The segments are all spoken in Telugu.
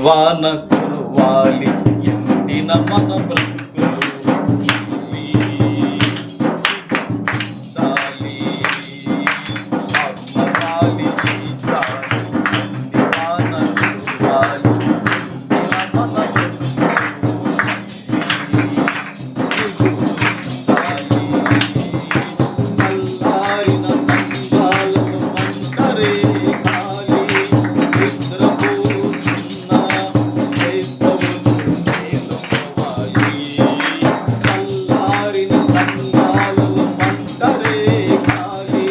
వాన కురవాలి ఎండిన మన బ్రతుకులు ఆత్మగాలి వాన కురవాలి మన అల్లారిన సంగాలను మంటరే కాలి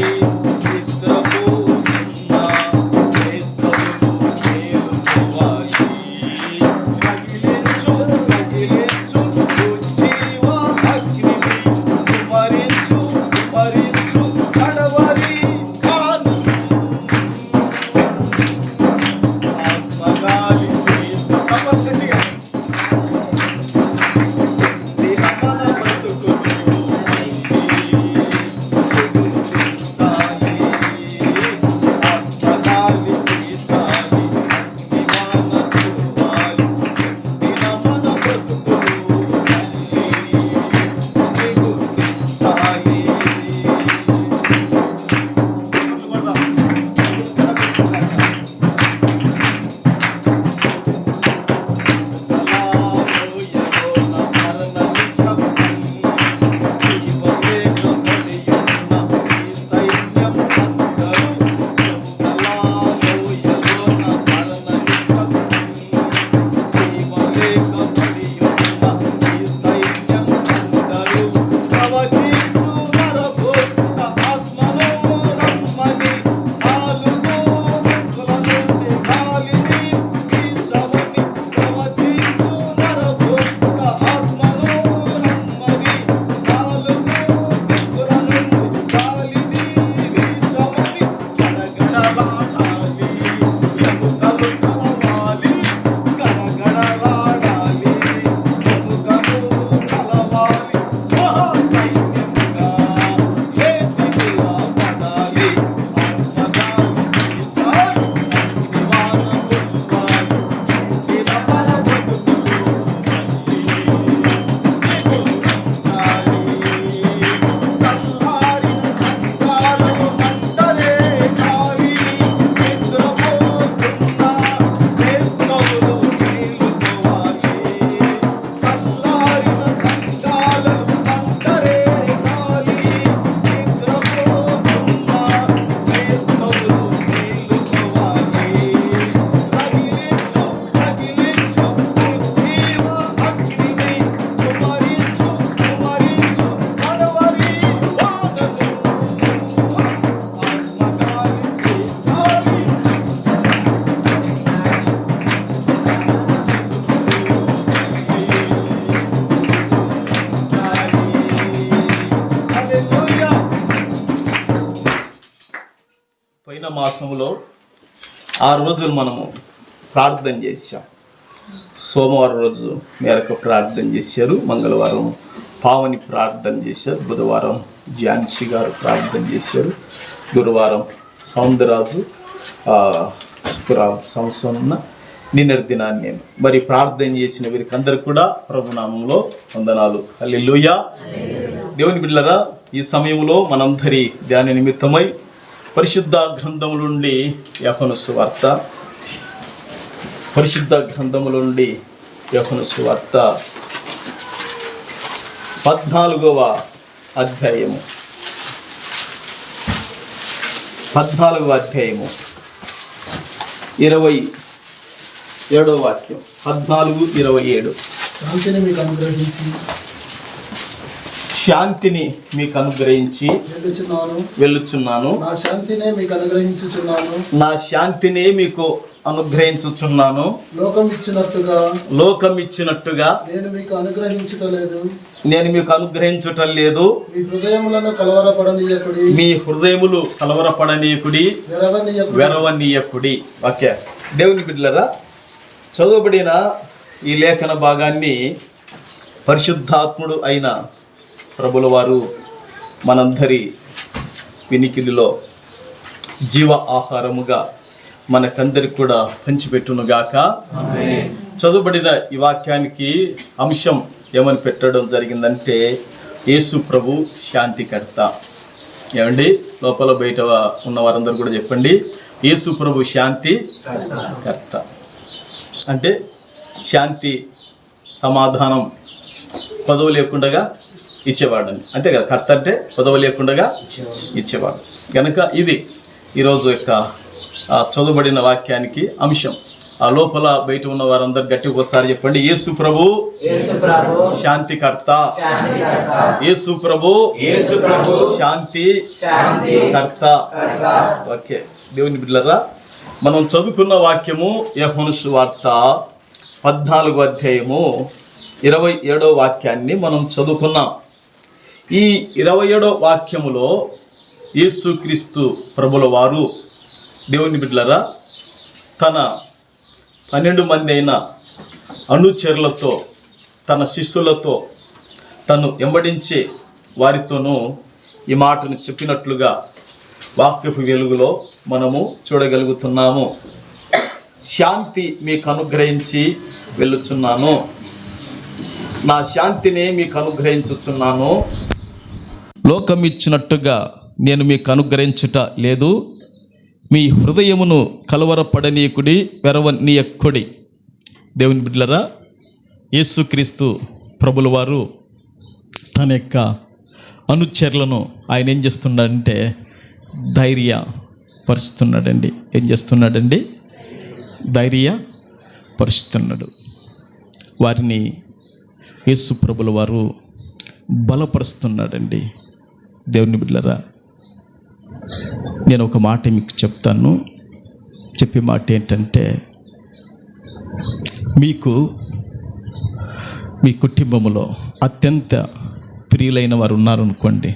పోయిన మాసంలో 6 రోజులు మనము ప్రార్థన చేశాం. సోమవారం రోజు మేరకు ప్రార్థన చేశారు, మంగళవారం పావని ప్రార్థన చేశారు, బుధవారం ఝాన్సీ గారు ప్రార్థన చేశారు, గురువారం సౌందరరాజు, శుక్రవారం సంసన్న, నిన్నటి దినాన్ని నేను మరి ప్రార్థన చేసిన వీరికి అందరూ కూడా ప్రభునామంలో వందనాలు. హల్లెలూయా. దేవుని బిడ్డలారా, ఈ సమయంలో మనందరి ధ్యాన నిమిత్తమై పరిశుద్ధ గ్రంథము నుండి యోహాను సువార్త, పరిశుద్ధ గ్రంథము నుండి యోహాను సువార్త 14వ అధ్యాయము 27వ వాక్యం. 14:27. శాంతిని మీకు అనుగ్రహించి వెళ్ళుచున్నాను, నా శాంతినే మీకు అనుగ్రహించుచున్నాను, లోకం ఇచ్చినట్టుగా నేను మీకు అనుగ్రహించుటం లేదు. మీ హృదయములు కలవరపడనీయకుడి, వెరవనీయకుడి. ఓకే, దేవుని బిడ్డలారా, చదువుబడిన ఈ లేఖన భాగాన్ని పరిశుద్ధాత్ముడు అయిన ప్రభుల వారు మనందరి వినికిడిలో జీవ ఆహారముగా మనకందరికి కూడా పంచిపెట్టునుగాక. చదువుబడిన ఈ వాక్యానికి అంశం ఏమని పెట్టడం జరిగిందంటే, యేసు ప్రభు శాంతికర్త. ఏమండి, లోపల బయట ఉన్న వారందరూ కూడా చెప్పండి, యేసు ప్రభు శాంతి కర్త. అంటే శాంతి, సమాధానం పదవి లేకుండా ఇచ్చేవాడని, అంతే కదా. కర్త అంటే పదవి లేకుండా ఇచ్చేవాడు కనుక ఇది ఈరోజు యొక్క చదువుబడిన వాక్యానికి అంశం. ఆ లోపల బయట ఉన్న వారందరూ గట్టిగా ఒకసారి చెప్పండి, యేసు ప్రభు శాంతికర్త. యేసు ప్రభు శాంతి కర్త. ఓకే, దేవుని బిడ్డలారా, మనం చదువుకున్న వాక్యము యోహాను సువార్త 14వ అధ్యాయము 27వ వాక్యాన్ని మనం చదువుకున్నాం. ఈ 27వ వాక్యములో యేసుక్రీస్తు ప్రభుల వారు, దేవుని బిడ్డలారా, తన 12 మంది అయిన అనుచరులతో, తన శిష్యులతో, తను వెంబడించే వారితోనూ ఈ మాటను చెప్పినట్లుగా వాక్యపు వెలుగులో మనము చూడగలుగుతున్నాము. శాంతి మీకు అనుగ్రహించి వెళ్ళుచున్నాను, నా శాంతిని మీకు అనుగ్రహించుచున్నాను, లోకం ఇచ్చినట్టుగా నేను మీకు అనుగ్రహించుట లేదు, మీ హృదయమును కలవరపడనీయకుడి, వెరవనీయకుడి. దేవుని బిడ్డలారా, యేసుక్రీస్తు ప్రభుల వారు తన యొక్క అనుచరులను ఆయన ఏం చేస్తున్నాడంటే ధైర్యపరుస్తున్నాడండి. ఏం చేస్తున్నాడండి? ధైర్యపరుస్తున్నాడు. వారిని యేసు ప్రభుల వారు బలపరుస్తున్నాడండి. దేవుని బిడ్డలారా, నేను ఒక మాట మీకు చెప్తాను. చెప్పే మాట ఏంటంటే, మీకు మీ కుటుంబంలో అత్యంత ప్రియులైన వారు ఉన్నారనుకోండి,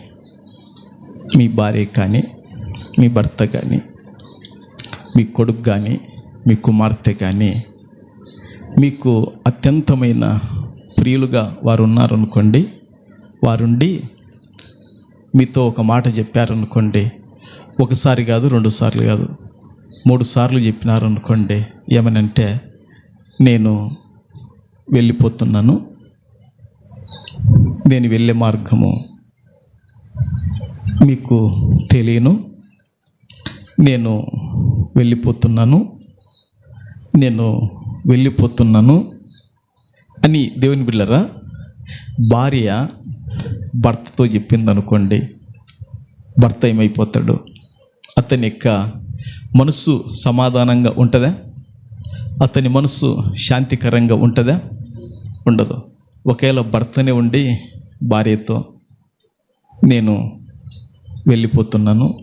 మీ భార్య కానీ, మీ భర్త కానీ, మీ కొడుకు కానీ, మీ కుమార్తె కానీ, మీకు అత్యంతమైన ప్రియులుగా వారు ఉన్నారనుకోండి, వారుండి మీతో ఒక మాట చెప్పారనుకోండి, ఒకసారి కాదు, 2 సార్లు కాదు, 3 సార్లు చెప్పినారనుకోండి, ఏమనంటే, నేను వెళ్ళిపోతున్నాను, నేను వెళ్ళే మార్గము మీకు తెలియను, నేను వెళ్ళిపోతున్నాను అని దేవుని బిడ్డలారా, భార్య భర్తతో చెప్పిందనుకోండి, భర్త ఏమైపోతాడు? అతని యొక్క మనసు సమాధానంగా ఉంటుందా? అతని మనసు శాంతికరంగా ఉంటుందా? ఉండదు. ఒకవేళ భర్తనే ఉండి భార్యతో నేను వెళ్ళిపోతున్నాను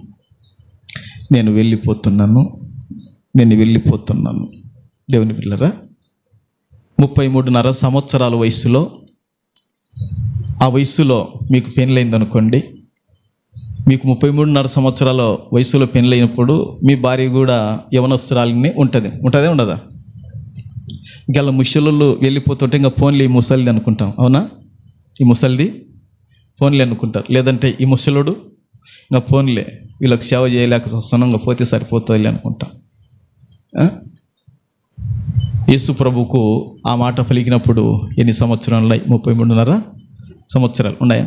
దేవుని బిడ్డలారా, 33.5 సంవత్సరాల వయసులో, ఆ వయసులో మీకు పెళ్ళైందనుకోండి, మీకు 33.5 సంవత్సరాల వయసులో పెళ్ళైనప్పుడు మీ భార్య కూడా యవనస్తురాలిని ఉంటుందా ఉండదా? ఇంకా ముసలు వెళ్ళిపోతుంటే ఇంకా ఫోన్లే ఈ ముసలిది అనుకుంటాం, అవునా? ఈ ముసలిది ఫోన్లే అనుకుంటారు. లేదంటే ఈ ముసలుడు ఇంకా ఫోన్లే, వీళ్ళకి సేవ చేయలేక వస్తున్నాం, ఇంకా పోతే సరిపోతుంది అనుకుంటాం. యేసు ప్రభుకు ఆ మాట పలికినప్పుడు ఎన్ని సంవత్సరాలు ఉన్నాయి? 33.5 సంవత్సరాలు ఉన్నాయా?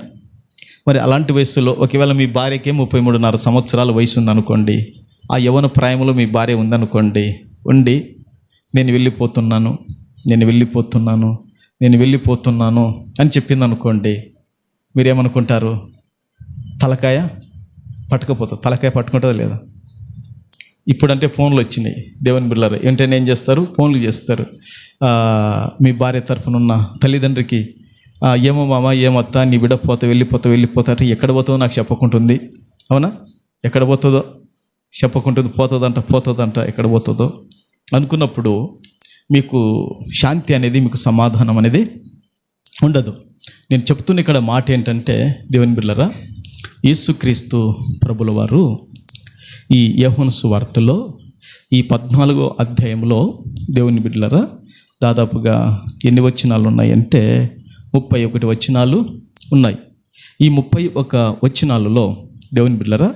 మరి అలాంటి వయసులో ఒకవేళ మీ భార్యకే 33.5 సంవత్సరాల వయసు ఉందనుకోండి, ఆ యవ్వన ప్రాయంలో మీ భార్య ఉందనుకోండి, ఉండి నేను వెళ్ళిపోతున్నాను అని చెప్పింది అనుకోండి, మీరేమనుకుంటారు? తలకాయ పట్టుకుంటుందా లేదా? ఇప్పుడంటే ఫోన్లు వచ్చినాయి. దేవుని బిడ్డలారా, వెంటనే ఏం చేస్తారు? ఫోన్లు చేస్తారు. మీ భార్య తరఫున ఉన్న తల్లిదండ్రికి, ఏమో మామ, ఏమత్తా, నీ బిడ్డ వెళ్ళిపోతా అంటే ఎక్కడ పోతుందో నాకు చెప్పకుంటుంది, అవునా? ఎక్కడ పోతుందో చెప్పకుంటుంది, పోతుందంట ఎక్కడ పోతుందో అనుకున్నప్పుడు మీకు శాంతి అనేది, మీకు సమాధానం అనేది ఉండదు. నేను చెప్తున్న ఇక్కడ మాట ఏంటంటే, దేవుని బిడ్డలారా, యేసుక్రీస్తు ప్రభుల వారు ఈ యోహాను సువార్తలో ఈ 14వ అధ్యాయంలో, దేవుని బిడ్డలారా, దాదాపుగా ఎన్ని వచనాలు ఉన్నాయంటే 31 వచనాలు ఉన్నాయి. ఈ 31 వచనాలలో దేవుని బిడ్డలారా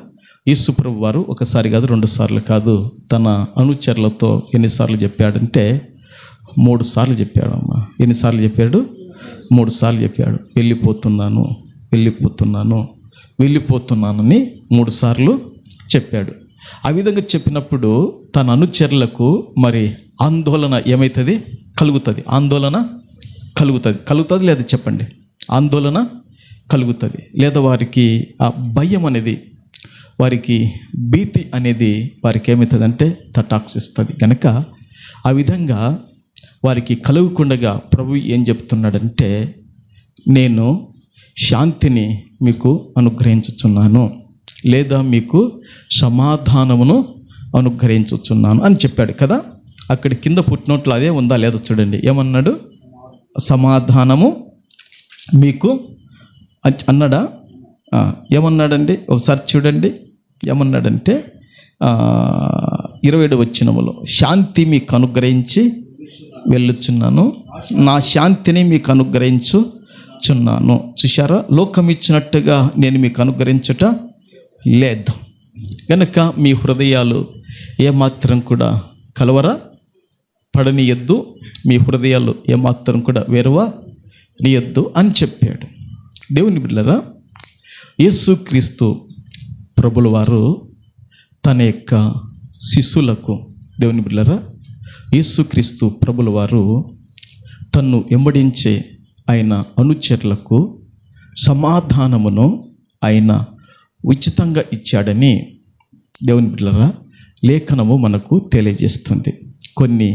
యేసుప్రభు వారు ఒకసారి కాదు, 2 సార్లు కాదు, తన అనుచరులతో ఎన్నిసార్లు చెప్పాడంటే 3 సార్లు చెప్పాడమ్మా. ఎన్నిసార్లు చెప్పాడు? 3 సార్లు చెప్పాడు. వెళ్ళిపోతున్నాను వెళ్ళిపోతున్నానని 3 సార్లు చెప్పాడు. ఆ విధంగా చెప్పినప్పుడు తన అనుచరులకు మరి ఆందోళన ఏమవుతుంది? కలుగుతుంది. ఆందోళన కలుగుతుంది లేదా చెప్పండి? ఆందోళన కలుగుతుంది. లేదా వారికి ఆ భయం అనేది, వారికి భీతి అనేది వారికి ఏమవుతుందంటే తటాక్షిస్తుంది. కనుక ఆ విధంగా వారికి కలుగకుండగా ప్రభు ఏం చెప్తున్నాడంటే, నేను శాంతిని మీకు అనుగ్రహించుచున్నాను, లేదా మీకు సమాధానమును అనుగ్రహించుచున్నాను అని చెప్పాడు కదా. అక్కడ కింద పుట్టినట్లు అదే ఉందా లేదా చూడండి. ఏమన్నాడు? సమాధానము మీకు అన్నాడా? ఏమన్నాడండి? ఒకసారి చూడండి. ఏమన్నాడంటే 27 వచనములో, శాంతి మీకు అనుగ్రహించి వెళ్ళుచున్నాను, నా శాంతిని మీకు అనుగ్రహించుచున్నాను. చూశారా? లోకం ఇచ్చినట్టుగా నేను మీకు అనుగ్రహించుట లేదు. కనుక మీ హృదయాలు ఏమాత్రం కూడా కలవర పడనీయద్దు, మీ హృదయాలు ఏమాత్రం కూడా వేరవనీయద్దు అని చెప్పాడు. దేవుని బిడ్డలారా, యేసుక్రీస్తు ప్రభుల వారు తన యొక్క శిష్యులకు, దేవుని బిడ్డలారా, యేసుక్రీస్తు ప్రభుల వారు తన్ను వెంబడించే ఆయన అనుచరులకు సమాధానమును ఆయన ఉచితంగా ఇచ్చాడని దేవుని బిడ్డలారా లేఖనము మనకు తెలియజేస్తుంది. కొన్ని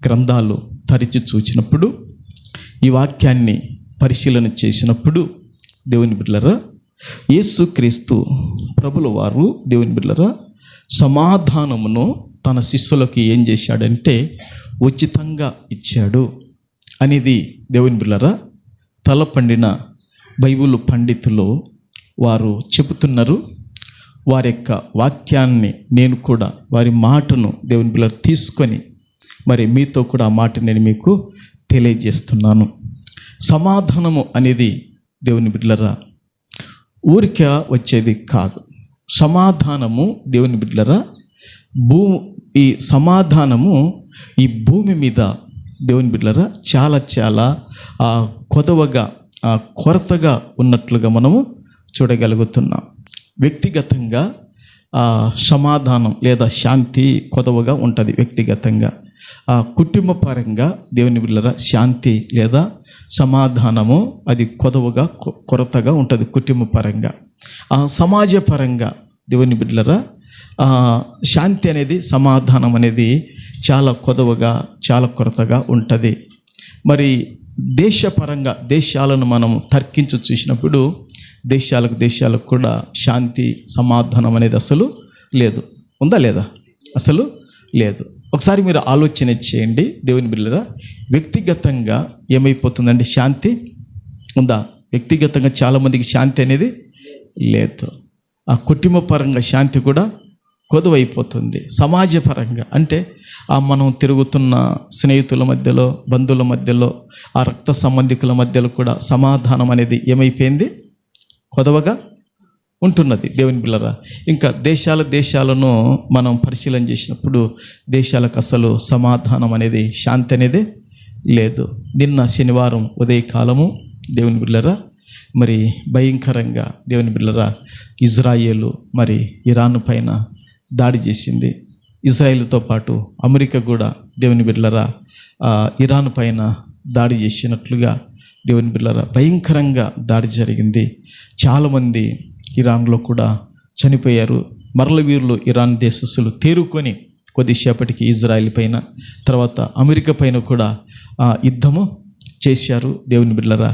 గ్రంథాలు తరిచి చూచినప్పుడు, ఈ వాక్యాన్ని పరిశీలన చేసినప్పుడు, దేవుని బిడ్డలారా, యేసుక్రీస్తు ప్రభుల వారు, దేవుని బిడ్డలారా, సమాధానమును తన శిష్యులకు ఏం చేశాడంటే ఉచితంగా ఇచ్చాడు అనేది దేవుని బిడ్డలారా తలపండిన బైబిల్ పండితులు వారు చెబుతున్నారు. వారి యొక్క వాక్యాన్ని నేను కూడా, వారి మాటను దేవుని బిడ్డలారా తీసుకొని మరి మీతో కూడా ఆ మాట నేను మీకు తెలియజేస్తున్నాను. సమాధానము అనేది దేవుని బిడ్డలారా ఊరికే వచ్చేది కాదు. సమాధానము దేవుని బిడ్డలారా ఈ సమాధానము ఈ భూమి మీద దేవుని బిడ్డలారా చాలా చాలా కొదవగా, కొరతగా ఉన్నట్లుగా మనము చూడగలుగుతున్నాం. వ్యక్తిగతంగా సమాధానం లేదా శాంతి కొదవగా ఉంటుంది. వ్యక్తిగతంగా కుటుంబ పరంగా దేవుని బిడ్డలారా శాంతి లేదా సమాధానము అది కొదవగా, కొరతగా ఉంటుంది కుటుంబ పరంగా. సమాజ పరంగా దేవుని బిడ్డలారా శాంతి అనేది, సమాధానం అనేది చాలా కొదవగా, చాలా కొరతగా ఉంటుంది. మరి దేశపరంగా దేశాలను మనం తర్కించి చూసినప్పుడు దేశాలకు కూడా శాంతి సమాధానం అనేది అసలు లేదు. ఉందా లేదా? అసలు లేదు. ఒకసారి మీరు ఆలోచన చేయండి దేవుని బిడ్డలారా, వ్యక్తిగతంగా ఏమైపోతుందండి? శాంతి ఉందా? వ్యక్తిగతంగా చాలామందికి శాంతి అనేది లేదు. ఆ కుటుంబ పరంగా శాంతి కూడా కొదువైపోతుంది. సమాజపరంగా అంటే మనం తిరుగుతున్న స్నేహితుల మధ్యలో, బంధువుల మధ్యలో, ఆ రక్త సంబంధికుల మధ్యలో కూడా సమాధానం అనేది ఏమైపోయింది? కొదవగా ఉంటున్నది. దేవుని బిడ్డలారా, ఇంకా దేశాలను మనం పరిశీలన చేసినప్పుడు దేశాలకు అసలు సమాధానం అనేది, శాంతి అనేది లేదు. నిన్న శనివారం ఉదయకాలము దేవుని బిడ్డలారా మరి భయంకరంగా దేవుని బిడ్డలారా ఇజ్రాయేలు మరి ఇరాన్ పైన దాడి చేసింది. ఇజ్రాయేల్తో పాటు అమెరికా కూడా దేవుని బిడ్డలారా ఇరాన్ పైన దాడి చేసినట్లుగా దేవుని బిడ్డలారా భయంకరంగా దాడి జరిగింది. చాలామంది ఇరాన్లో కూడా చనిపోయారు. మరల వీరులు ఇరాన్ దేశస్తులు తేరుకొని కొద్దిసేపటికి ఇజ్రాయెల్ పైన, తర్వాత అమెరికా పైన కూడా యుద్ధము చేశారు. దేవుని బిడ్డలారా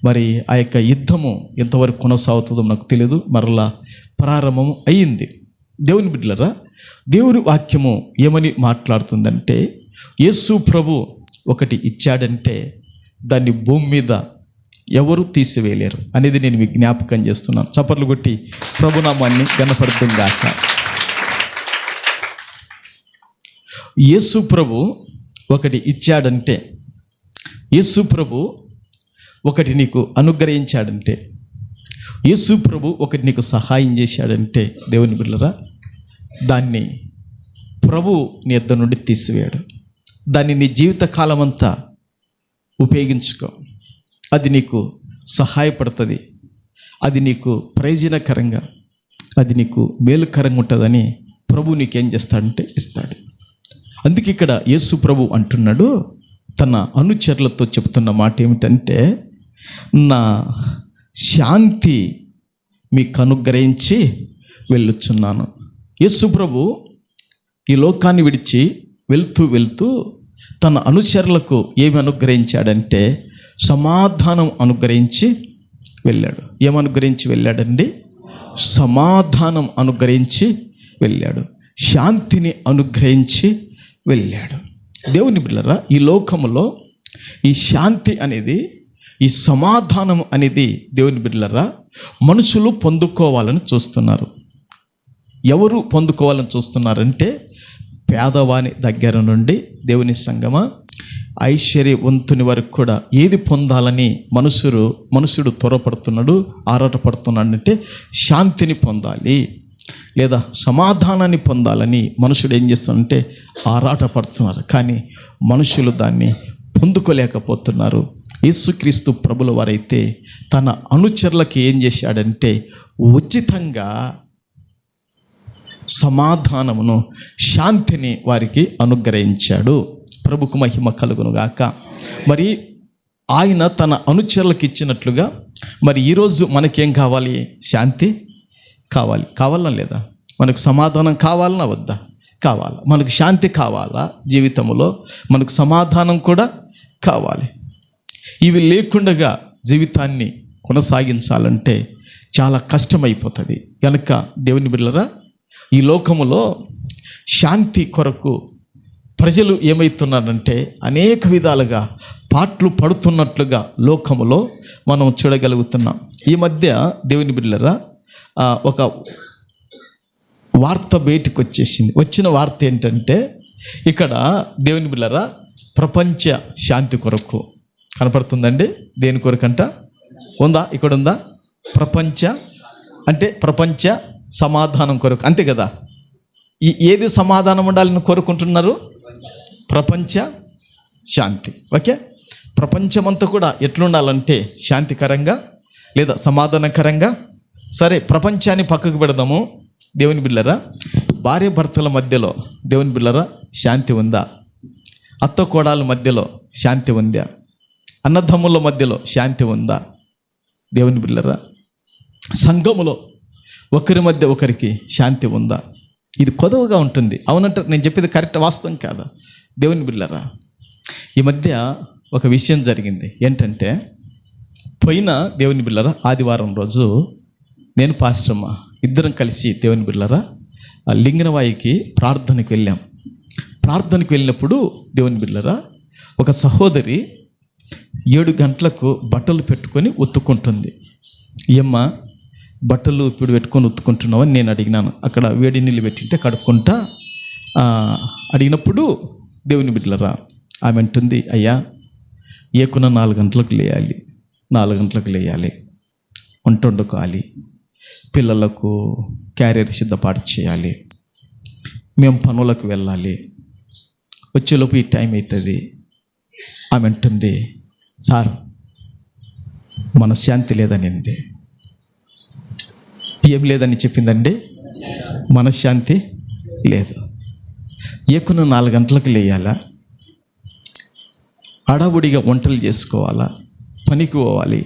మరి ఆ యొక్క యుద్ధము ఎంతవరకు కొనసాగుతుందో నాకు తెలియదు. మరలా ప్రారంభం అయ్యింది. దేవుని బిడ్డలారా, దేవుని వాక్యము ఏమని మాట్లాడుతుందంటే, యేసు ప్రభు ఒకటి ఇచ్చాడంటే దాన్ని భూమి మీద ఎవరు తీసివేయలేరు అనేది నేను మీకు జ్ఞాపకం చేస్తున్నాను. చప్పట్లు కొట్టి ప్రభునామాన్ని ఘనపరుద్దాం గాక. యేసు ప్రభు ఒకటి ఇచ్చాడంటే, యేసు ప్రభు ఒకటి నీకు అనుగ్రహించాడంటే, యేసు ప్రభు ఒకటి నీకు సహాయం చేశాడంటే దేవుని బిడ్డలారా, దాన్ని ప్రభు నీ యొద్ద నుండి తీసివేయడు. దాన్ని నీ జీవిత కాలం అంతా ఉపయోగించుకో. అది నీకు సహాయపడుతుంది, అది నీకు ప్రయోజనకరంగా, అది నీకు మేలుకరంగా ఉంటుందని ప్రభు నీకేం చేస్తాడంటే ఇస్తాడు. అందుకే ఇక్కడ యేసు ప్రభు అంటున్నాడు, తన అనుచరులతో చెప్తున్న మాట ఏమిటంటే, నా శాంతి మీకు అనుగ్రహించి వెళ్ళుచున్నాను. యేసు ప్రభు ఈ లోకాన్ని విడిచి వెళ్తూ తన అనుచరులకు ఏమి అనుగ్రహించాడంటే సమాధానం అనుగ్రహించి వెళ్ళాడు. ఏమనుగ్రహించి వెళ్ళాడండి? సమాధానం అనుగ్రహించి వెళ్ళాడు, శాంతిని అనుగ్రహించి వెళ్ళాడు. దేవుని బిడ్డలారా, ఈ లోకములో ఈ శాంతి అనేది, ఈ సమాధానం అనేది దేవుని బిడ్డలారా మనుషులు పొందుకోవాలని చూస్తున్నారు. ఎవరు పొందుకోవాలని చూస్తున్నారంటే, పేదవాని దగ్గర నుండి దేవుని సంగమా ఐశ్వర్యవంతుని వరకు కూడా ఏది పొందాలని మనుషుడు త్వరపడుతున్నాడు, ఆరాటపడుతున్నాడు అంటే శాంతిని పొందాలి లేదా సమాధానాన్ని పొందాలని మనుషుడు ఏం చేస్తున్నాడంటే ఆరాటపడుతున్నారు. కానీ మనుషులు దాన్ని పొందుకోలేకపోతున్నారు. యేసుక్రీస్తు ప్రభుల వారైతే తన అనుచరులకు ఏం చేశాడంటే ఉచితంగా సమాధానమును, శాంతిని వారికి అనుగ్రహించాడు. ప్రభుకు మహిమ కలుగును గాక. మరి ఆయన తన అనుచరులకు ఇచ్చినట్లుగా మరి ఈరోజు మనకేం కావాలి? శాంతి కావాలా లేదా? మనకు సమాధానం కావాలన్నా వద్దా? కావాలా. మనకు శాంతి కావాలా? జీవితంలో మనకు సమాధానం కూడా కావాలి. ఇవి లేకుండా జీవితాన్ని కొనసాగించాలంటే చాలా కష్టమైపోతుంది. కనుక దేవుని బిడ్డలారా, ఈ లోకములో శాంతి కొరకు ప్రజలు ఏమవుతున్నారంటే అనేక విధాలుగా పాటలు పడుతున్నట్లుగా లోకములో మనం చూడగలుగుతున్నాం. ఈ మధ్య దేవుని బిడ్డలారా ఒక వార్త బయటకు వచ్చేసింది. వచ్చిన వార్త ఏంటంటే, ఇక్కడ దేవుని బిడ్డలారా ప్రపంచ శాంతి కొరకు కనపడుతుందండి. దేని కొరకంట ఉందా? ఇక్కడ ఉందా? ప్రపంచ సమాధానం కొరకు, అంతే కదా. ఏది సమాధానం ఉండాలని కోరుకుంటున్నారు? ప్రపంచ శాంతి. ఓకే, ప్రపంచమంతా కూడా ఎట్లుండాలంటే శాంతికరంగా లేదా సమాధానకరంగా. సరే, ప్రపంచాన్ని పక్కకు పెడదాము. దేవుని బిడ్డలారా, భార్య భర్తల మధ్యలో దేవుని బిడ్డలారా శాంతి ఉందా? అత్త కోడళ్ళ మధ్యలో శాంతి ఉందా? అన్నదమ్ముల మధ్యలో శాంతి ఉందా? దేవుని బిడ్డలారా, సంఘములో ఒకరి మధ్య ఒకరికి శాంతి ఉందా? ఇది కొదవగా ఉంటుంది. అవునంటే నేను చెప్పేది కరెక్ట్, వాస్తవం కాదా? దేవుని బిడ్డలారా, ఈ మధ్య ఒక విషయం జరిగింది. ఏంటంటే, పోయిన దేవుని బిడ్డలారా ఆదివారం రోజు నేను పాస్టర్మ ఇద్దరం కలిసి దేవుని బిడ్డలారా లింగనవాయికి ప్రార్థనకు వెళ్ళాం. ప్రార్థనకు వెళ్ళినప్పుడు దేవుని బిడ్డలారా ఒక సహోదరి 7 గంటలకు బట్టలు పెట్టుకొని ఉత్తుకుంటుంది. ఏమ్మ బట్టలు ఇప్పుడు పెట్టుకొని ఉత్తుకుంటున్నావు అని నేను అడిగినాను. అక్కడ వేడి నీళ్ళు పెట్టింటే కడుక్కుంటా అడిగినప్పుడు దేవుని బిడ్డలారా ఆమె అంటుంది, అయ్యా ఏకున 4 గంటలకు లేయాలి, 4 గంటలకు లేయాలి, వంట వండుకోవాలి, పిల్లలకు క్యారియర్ సిద్ధపాటు చేయాలి, మేము పనులకు వెళ్ళాలి, వచ్చేలోపు ఈ టైం అవుతుంది. ఆమె అంటుంది, సార్ మనశ్శాంతి లేదనింది. ఏం లేదని చెప్పిందండి? మనశ్శాంతి లేదు. ఏకున 4 గంటలకు లేయాలా, అడవుడిగా వంటలు చేసుకోవాలా, పనికి పోవాలి,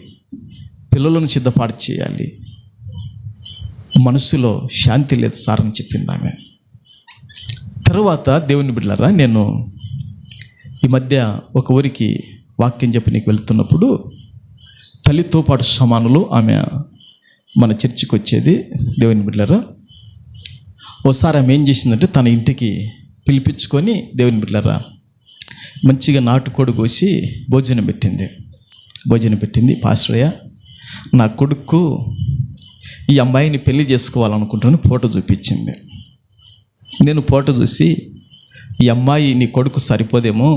పిల్లలను సిద్ధపాటు చేయాలి, మనసులో శాంతి లేదు సార్ అని చెప్పింది ఆమె. తర్వాత దేవుని బిడ్డలారా, నేను ఈ మధ్య ఒక ఊరికి వాక్యం చెప్పి నీకు వెళ్తున్నప్పుడు తల్లితో పాటు సమానులు ఆమె మన చర్చికి వచ్చేది. దేవుని బిడ్డలారా, ఓసారి ఆమె ఏం చేసిందంటే తన ఇంటికి పిలిపించుకొని దేవుని బిడ్డలారా మంచిగా నాటుకోడి కోసి భోజనం పెట్టింది. పాస్టరయ్య, నా కొడుకు ఈ అమ్మాయిని పెళ్లి చేసుకోవాలనుకుంటున్నాను ఫోటో చూపించింది. నేను ఫోటో చూసి ఈ అమ్మాయి నీ కొడుకు సరిపోదేమో,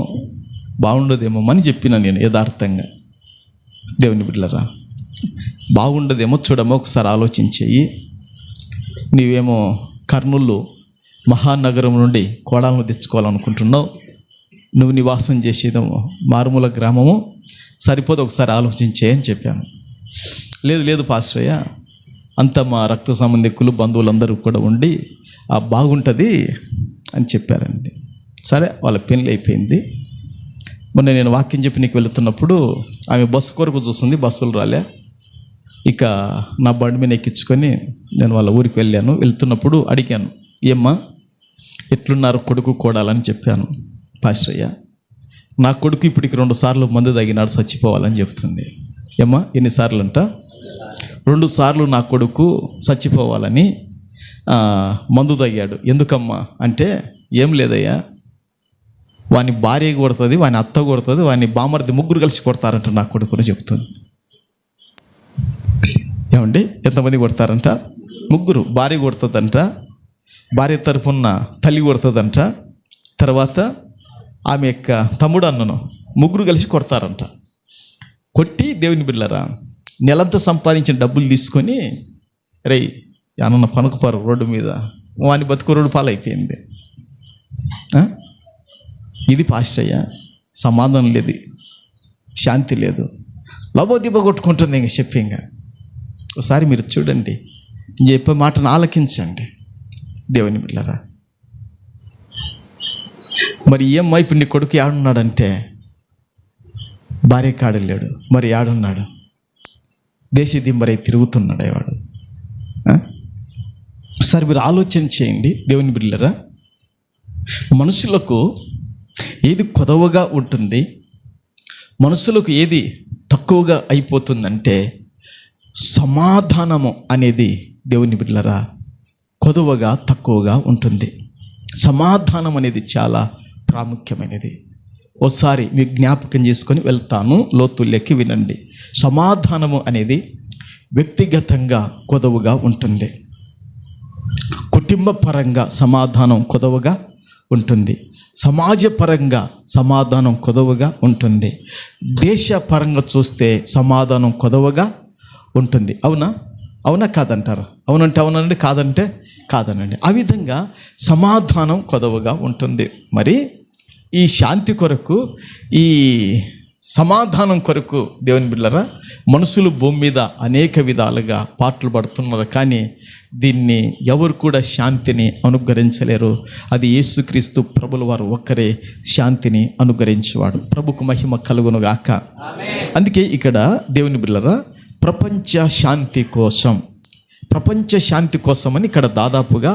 బాగుండదేమో అని చెప్పిన నేను యథార్థంగా. దేవుని బిడ్డలారా, బాగుండదేమో చూడమో ఒకసారి ఆలోచించేయి. నీవేమో కర్నూలు మహానగరం నుండి కోడలను తెచ్చుకోవాలనుకుంటున్నావు. నువ్వు నివాసం చేసేదేమో మారుమూల గ్రామము, సరిపోదు, ఒకసారి ఆలోచించే అని చెప్పాను. లేదు పాస్టరయ్య, అంత మా రక్త సంబంధికులు బంధువులందరూ కూడా ఉండి బాగుంటుంది అని చెప్పారండి. సరే, వాళ్ళ పెళ్ళి అయిపోయింది. మొన్న నేను వాక్యం చెప్పి నీకు వెళుతున్నప్పుడు ఆమె బస్సు కొరకు చూస్తుంది, బస్సులు రాలే. ఇక నా బండి మీద ఎక్కించుకొని నేను వాళ్ళ ఊరికి వెళ్ళాను. వెళ్తున్నప్పుడు అడిగాను, ఏమ్మా ఎట్లున్నారు కొడుకు కోడాలని చెప్పాను. పాస్టరయ్య, నా కొడుకు ఇప్పటికి 2 సార్లు మందు తాగినాడు, చచ్చిపోవాలని చెప్తుంది. ఏమ్మా ఎన్నిసార్లు అంట? 2 సార్లు నా కొడుకు చచ్చిపోవాలని మందు తాగాడు. ఎందుకమ్మా అంటే, ఏం లేదయ్యా, వాని భార్య కొడుతుంది, వాని అత్త కొడుతుంది, వాని బామర్ది, ముగ్గురు కలిసి కొడతారంట నా కొడుకుని చెప్తుంది. ఏమండి, ఎంతమంది కొడతారంట? 3. భార్య కొడుతుందంట, భార్య తరపున తల్లి కొడుతుందంట, తర్వాత ఆమె యొక్క తమ్ముడు అన్నను, 3 కలిసి కొడతారంట. కొట్టి దేవుని బిడ్డలారా, నెలంతా సంపాదించిన డబ్బులు తీసుకొని రేయ్ అన్న పనుకుపారు రోడ్డు మీద, వాని బతుకు రోడ్డు పాలైపోయింది. ఇది పాస్టయ్య, సమాధానం లేదు, శాంతి లేదు, లబోదిబ్బ కొట్టుకుంటుంది. ఇంక చెప్పి ఇంకా ఒకసారి మీరు చూడండి, చెప్పే మాటను ఆలకించండి దేవుని బిడ్డలారా. మరి ఏమ్మా ఇప్పుడు నీ కొడుకు ఏడున్నాడంటే, భార్య కాడలేడు, మరి ఏడున్నాడు? దేశ దింబరై తిరుగుతున్నాడు వాడు. ఒకసారి మీరు ఆలోచన చేయండి దేవుని బిడ్డలారా. మనుషులకు ఏది కొదవగా ఉంటుంది, మనుషులకు ఏది తక్కువగా అయిపోతుందంటే, సమాధానము అనేది దేవుని బిడ్డలారా కొదవగా తక్కువగా ఉంటుంది. సమాధానం అనేది చాలా ప్రాముఖ్యమైనది. ఒకసారి మీకు జ్ఞాపకం చేసుకొని వెళ్తాను, లోతుల్లోకి వినండి. సమాధానము అనేది వ్యక్తిగతంగా కొదవగా ఉంటుంది, కుటుంబ పరంగా సమాధానం కొదవగా ఉంటుంది, సమాజపరంగా సమాధానం కొదవగా ఉంటుంది, దేశపరంగా చూస్తే సమాధానం కొదవగా ఉంటుంది. అవునా కాదంటారు? అవునంటే అవునండి, కాదంటే కాదనండి. ఆ విధంగా సమాధానం కొదవగా ఉంటుంది. మరి ఈ శాంతి కొరకు, ఈ సమాధానం కొరకు దేవుని బిడ్డలారా మనుషులు భూమి మీద అనేక విధాలుగా పాటలు పడుతున్నారు. కానీ దీన్ని ఎవరు కూడా శాంతిని అనుగ్రహించలేరు. అది యేసుక్రీస్తు ప్రభుల వారు ఒక్కరే శాంతిని అనుగ్రహించేవాడు. ప్రభుకు మహిమ కలుగును గాక. అందుకే ఇక్కడ దేవుని బిడ్డలారా ప్రపంచ శాంతి కోసం, ప్రపంచ శాంతి కోసం అని ఇక్కడ దాదాపుగా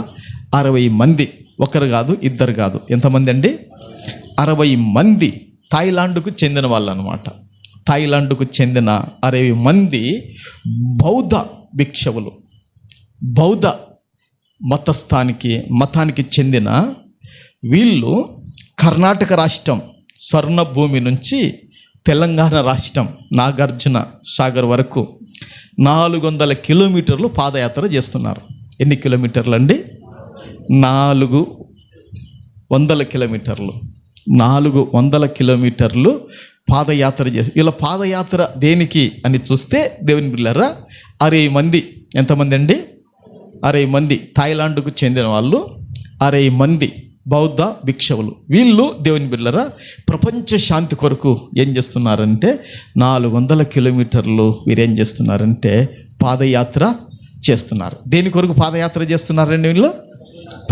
60 మంది, ఒకరు కాదు, ఇద్దరు కాదు, ఎంతమంది అండి? 60 మంది థాయిలాండ్కు చెందిన వాళ్ళు అనమాట. థాయిలాండ్కు చెందిన 60 మంది బౌద్ధ భిక్షువులు, బౌద్ధ మతానికి చెందిన వీళ్ళు కర్ణాటక రాష్ట్రం స్వర్ణభూమి నుంచి తెలంగాణ రాష్ట్రం నాగార్జున సాగర్ వరకు 400 కిలోమీటర్లు పాదయాత్ర చేస్తున్నారు. ఎన్ని కిలోమీటర్లు అండి? 400 కిలోమీటర్లు. 400 కిలోమీటర్లు పాదయాత్ర చేసి, ఇలా పాదయాత్ర దేనికి అని చూస్తే దేవుని బిడ్డలారా 60 మంది, ఎంతమంది అండి? 60 మంది థాయిలాండ్కు చెందిన వాళ్ళు, 60 మంది బౌద్ధ భిక్షువులు. వీళ్ళు దేవుని బిడ్డలారా ప్రపంచ శాంతి కొరకు ఏం చేస్తున్నారంటే 400 కిలోమీటర్లు వీరేం చేస్తున్నారంటే పాదయాత్ర చేస్తున్నారు. దేని కొరకు పాదయాత్ర చేస్తున్నారండి వీళ్ళు?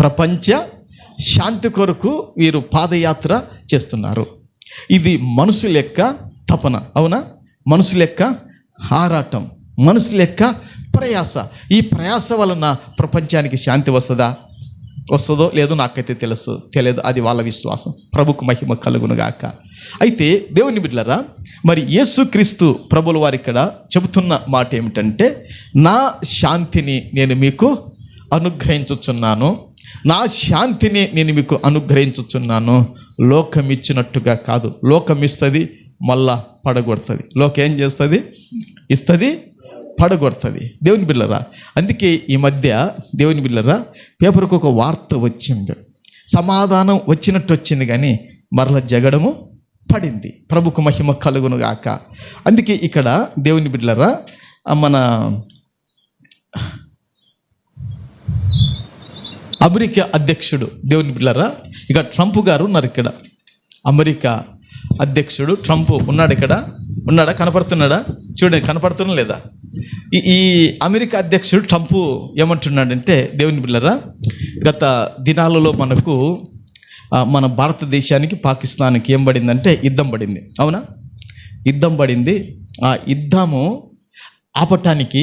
ప్రపంచ శాంతి కొరకు వీరు పాదయాత్ర చేస్తున్నారు. ఇది మనుషుల యొక్క తపన, అవునా? మనుషుల యొక్క ఆరాటం, మనుషుల యొక్క ప్రయాస. ఈ ప్రయాస వలన ప్రపంచానికి శాంతి వస్తుందో లేదో నాకైతే తెలియదు, అది వాళ్ళ విశ్వాసం. ప్రభుకు మహిమ కలుగునుగాక. అయితే దేవుని బిడ్డలారా, మరి యేసుక్రీస్తు ప్రభుల వారు ఇక్కడ చెబుతున్న మాట ఏమిటంటే, నా శాంతిని నేను మీకు అనుగ్రహించుచున్నాను, నా శాంతిని నేను మీకు అనుగ్రహించుచున్నాను, లోకం ఇచ్చినట్టుగా కాదు. లోకం ఇస్తుంది, మళ్ళా పడగొడుతుంది. లోకం ఏం చేస్తుంది? ఇస్తుంది, పడగొడుతుంది. దేవుని బిడ్డలారా, అందుకే ఈ మధ్య దేవుని బిడ్డలారా పేపర్కు ఒక వార్త వచ్చింది. సమాధానం వచ్చినట్టు వచ్చింది, కానీ మరల జగడము పడింది. ప్రభుకు మహిమ కలుగును గాక. అందుకే ఇక్కడ దేవుని బిడ్డలారా మన అమెరికా అధ్యక్షుడు, దేవుని బిడ్డలారా, ఇక ట్రంప్ గారు ఉన్నారు ఇక్కడ. అమెరికా అధ్యక్షుడు ట్రంప్ ఉన్నాడు ఇక్కడ. ఉన్నాడా? కనపడుతున్నాడా? చూడండి, కనపడుతున్నా లేదా? ఈ అమెరికా అధ్యక్షుడు ట్రంప్ ఏమంటున్నాడంటే, దేవుని బిడ్డలారా, గత దినాలలో మనకు మన భారతదేశానికి పాకిస్తాన్కి ఏం పడిందంటే యుద్ధం పడింది. అవునా? యుద్ధం పడింది. ఆ యుద్ధము ఆపటానికి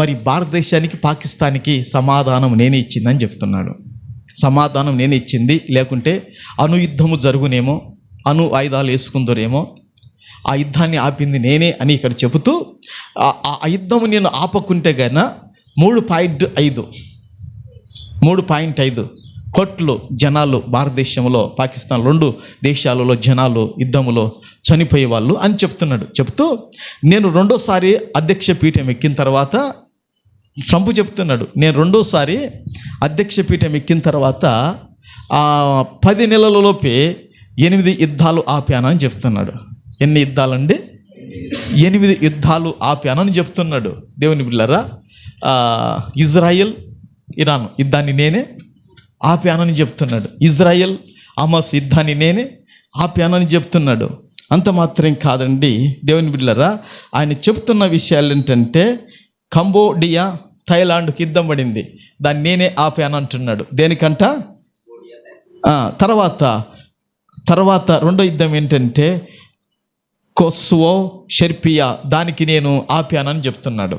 మరి భారతదేశానికి పాకిస్తాన్కి సమాధానం నేనే ఇచ్చిందని చెప్తున్నాడు. సమాధానం నేనే ఇచ్చింది, లేకుంటే అణు యుద్ధము జరుగునేమో, అణు ఆయుధాలు వేసుకుందరేమో, ఆ యుద్ధాన్ని ఆపింది నేనే అని ఇక్కడ చెబుతూ, ఆ యుద్ధము నేను ఆపకుంటే గన 3.5 కోట్లు జనాలు భారతదేశంలో, పాకిస్తాన్ 2 దేశాలలో జనాలు యుద్ధములో చనిపోయేవాళ్ళు అని చెప్తున్నాడు. చెప్తూ నేను రెండోసారి అధ్యక్ష పీఠం ఎక్కిన తర్వాత, ట్రంప్ చెప్తున్నాడు, నేను రెండోసారి అధ్యక్ష పీఠం ఎక్కిన తర్వాత 10 నెలలలోపే 8 యుద్ధాలు ఆపానని చెప్తున్నాడు. ఎన్ని యుద్ధాలండి? 8 యుద్ధాలు ఆపానని చెప్తున్నాడు. దేవుని బిడ్డలారా, ఇజ్రాయెల్ ఇరాన్ యుద్ధాన్ని నేనే ఆపానని చెప్తున్నాడు. ఇజ్రాయెల్ హమాస్ యుద్ధాన్ని నేనే ఆపానని చెప్తున్నాడు. అంత మాత్రం కాదండి దేవుని బిడ్డలారా, ఆయన చెప్తున్న విషయాలు ఏంటంటే, కంబోడియా థాయిలాండ్కి యుద్ధం పడింది, దాన్ని నేనే ఆపాను అంటున్నాడు. దేనికంట? తర్వాత రెండో యుద్ధం ఏంటంటే కొస్వో షెర్పియా, దానికి నేను ఆపానని చెప్తున్నాడు.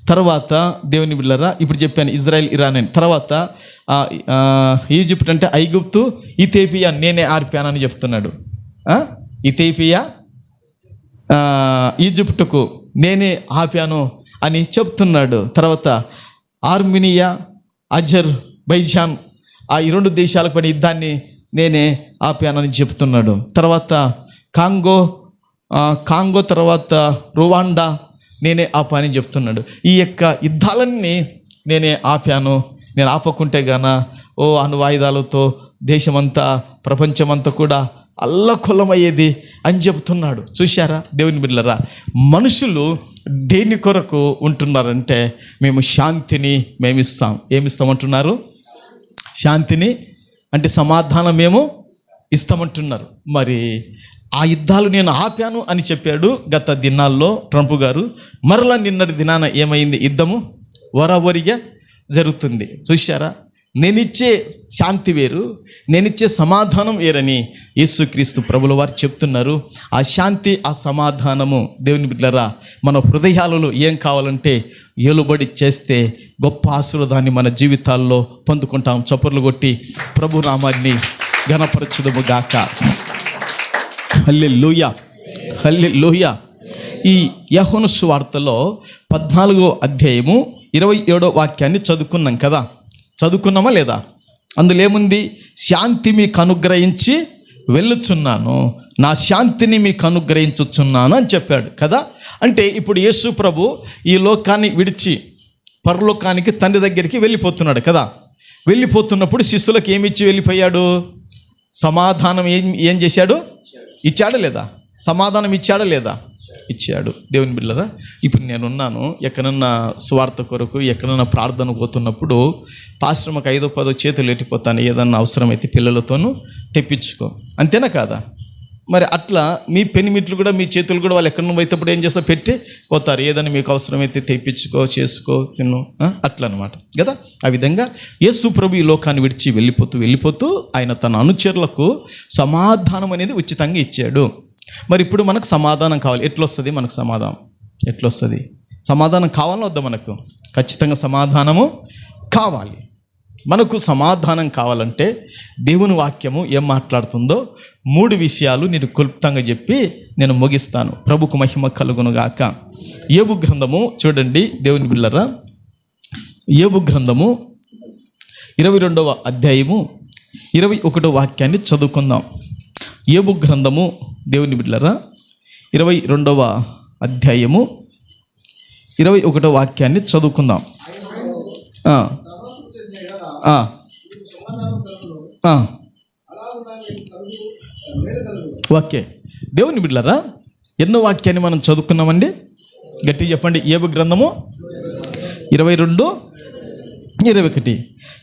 తర్వాత దేవుని బిడ్డలారా, ఇప్పుడు చెప్పాను ఇజ్రాయెల్ ఇరాన్ అని. తర్వాత ఈజిప్ట్ అంటే ఐగుప్తు, ఇథియోపియా నేనే ఆపానని చెప్తున్నాడు. ఇథియోపియా ఈజిప్టుకు నేనే ఆపాను అని చెప్తున్నాడు. తర్వాత ఆర్మీనియా, అజర్బైజాన్, ఈ 2 దేశాలకు పడి యుద్ధాన్ని నేనే ఆపానని చెప్తున్నాడు. తర్వాత కాంగో తర్వాత రువాండా నేనే ఆపానని చెప్తున్నాడు. ఈ యొక్క యుద్ధాలన్నీ నేనే ఆపాను, నేను ఆపకుంటే గాన అణువాయుధాలతో దేశమంతా, ప్రపంచమంతా కూడా అల్లకొల్లమయ్యేది అని చెబుతున్నాడు. చూశారా దేవుని బిడ్డలారా, మనుషులు దేని కొరకు ఉంటున్నారంటే, మేము శాంతిని మేమిస్తాం. ఏమిస్తామంటున్నారు? శాంతిని అంటే సమాధానం మేము ఇస్తామంటున్నారు. మరి ఆ యుద్ధాలు నేను ఆపాను అని చెప్పాడు గత దినాల్లో ట్రంప్ గారు. మరలా నిన్నటి దినాన ఏమైంది? యుద్ధము వరావరిగా జరుగుతుంది. చూశారా? నేనిచ్చే శాంతి వేరు, నేనిచ్చే సమాధానం వేరని యేసుక్రీస్తు ప్రభుల వారు చెప్తున్నారు. ఆ శాంతి, ఆ సమాధానము దేవుని బిడ్డలారా, మన హృదయాలలో ఏం కావాలంటే ఏలుబడి చేస్తే గొప్ప ఆశీర్వాదాన్ని మన జీవితాల్లో పొందుకుంటాం. చప్పర్లు కొట్టి ప్రభు నామాన్ని ఘనపరచుదము గాక. హల్లెలూయా, హల్లెలూయా. ఈ యోహాను సువార్తలో 14వ అధ్యాయము 27వ వాక్యాన్ని చదువుకున్నాం కదా. చదువుకున్నామా లేదా? అందులో ఏముంది? శాంతి మీకు అనుగ్రహించి వెళ్ళుచున్నాను, నా శాంతిని మీకు అనుగ్రహించుచున్నాను అని చెప్పాడు కదా. అంటే ఇప్పుడు యేసు ప్రభు ఈ లోకాన్ని విడిచి పరలోకానికి తండ్రి దగ్గరికి వెళ్ళిపోతున్నాడు కదా. వెళ్ళిపోతున్నప్పుడు శిష్యులకు ఏమి ఇచ్చి వెళ్ళిపోయాడు? సమాధానం ఏం చేశాడు? ఇచ్చాడా లేదా? సమాధానం ఇచ్చాడా లేదా? ఇచ్చాడు. దేవుని బిడ్డలారా, ఇప్పుడు నేనున్నాను, ఎక్కడన్నా స్వార్థ కొరకు ఎక్కడన్నా ప్రార్థన పోతున్నప్పుడు పాస్టర్ మాకు 5-10 చేతులు ఎట్టిపోతాను, ఏదన్నా అవసరమైతే పిల్లలతోనూ తెప్పించుకో, అంతేనా కాదా? మరి అట్లా మీ పెనిమిట్లు కూడా, మీ చేతులు కూడా వాళ్ళు ఎక్కడ పోయేటప్పుడు ఏం చేస్తా? పెట్టి పోతారు. ఏదైనా మీకు అవసరమైతే తెప్పించుకో, చేసుకో, తిను, అట్లా అనమాట కదా. ఆ విధంగా యేసు ప్రభు ఈ లోకాన్ని విడిచి వెళ్ళిపోతూ ఆయన తన అనుచరులకు సమాధానం అనేది ఉచితంగా ఇచ్చాడు. మరి ఇప్పుడు మనకు సమాధానం కావాలి. ఎట్లొస్తుంది మనకు సమాధానం? ఎట్లొస్తుంది? సమాధానం కావాలని వద్దా? మనకు ఖచ్చితంగా సమాధానము కావాలి. మనకు సమాధానం కావాలంటే దేవుని వాక్యము ఏం మాట్లాడుతుందో 3 విషయాలు నేను క్లుప్తంగా చెప్పి నేను ముగిస్తాను. ప్రభుకు మహిమ కలుగునుగాక. యోబు గ్రంథము చూడండి దేవుని బిడ్డలారా, యోబు గ్రంథము 22వ అధ్యాయము 21వ వాక్యాన్ని చదువుకుందాం. యోబు గ్రంథము దేవుని బిడ్డలారా 22వ అధ్యాయము 21వ వాక్యాన్ని చదువుకుందాం. ఓకే, దేవుని బిడ్డలారా, ఎన్నో వాక్యాన్ని మనం చదువుకున్నామండి? గట్టి చెప్పండి. యోబు గ్రంథము 22:21.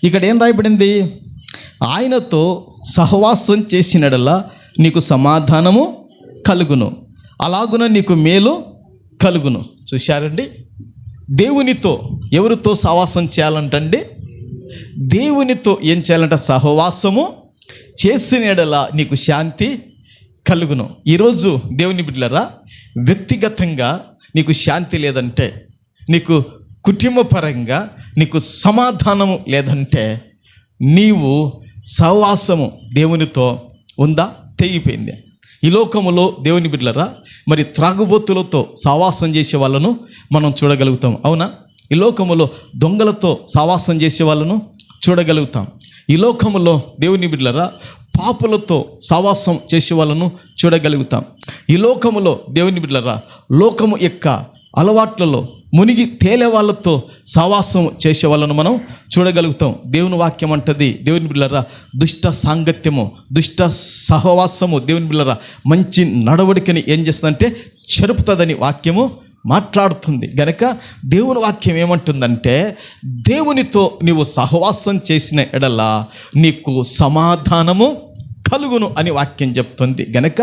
ఇక్కడ ఏం రాయబడింది? ఆయనతో సహవాసం చేసినడలా నీకు సమాధానము కలుగును, అలాగున నీకు మేలు కలుగును. చూశారండి, దేవునితో ఎవరితో సహవాసం చేయాలంటండి? దేవునితో ఏం చేయాలంట? సహవాసము చేసినడలా నీకు శాంతి కలుగును. ఈరోజు దేవుని బిడ్డలారా, వ్యక్తిగతంగా నీకు శాంతి లేదంటే, నీకు కుటుంబపరంగా నీకు సమాధానము లేదంటే, నీవు సహవాసము దేవునితో ఉందా? తెగిపోయింది. ఈ లోకములో దేవుని బిడ్డలారా, మరి త్రాగుబోతులతో సహవాసం చేసే వాళ్ళను మనం చూడగలుగుతాం, అవునా? ఈ లోకములో దొంగలతో సహవాసం చేసే వాళ్ళను చూడగలుగుతాం. ఈ లోకములో దేవుని బిడ్డలారా, పాపులతో సహవాసం చేసే వాళ్ళను చూడగలుగుతాం. ఈ లోకములో దేవుని బిడ్డలారా, లోకము యొక్క అలవాట్లలో మునిగి తేలే వాళ్ళతో సహవాసం చేసే వాళ్ళను మనం చూడగలుగుతాం. దేవుని వాక్యం అంటది, దేవుని బిడ్డలారా, దుష్ట సాంగత్యము, దుష్ట సహవాసము దేవుని బిడ్డలారా మంచి నడవడికని ఏం చేస్తుందంటే చెరుపుతుందని వాక్యము మాట్లాడుతుంది. గనక దేవుని వాక్యం ఏమంటుందంటే, దేవునితో నీవు సహవాసం చేసిన ఎడల నీకు సమాధానము కలుగును అని వాక్యం చెప్తుంది. గనక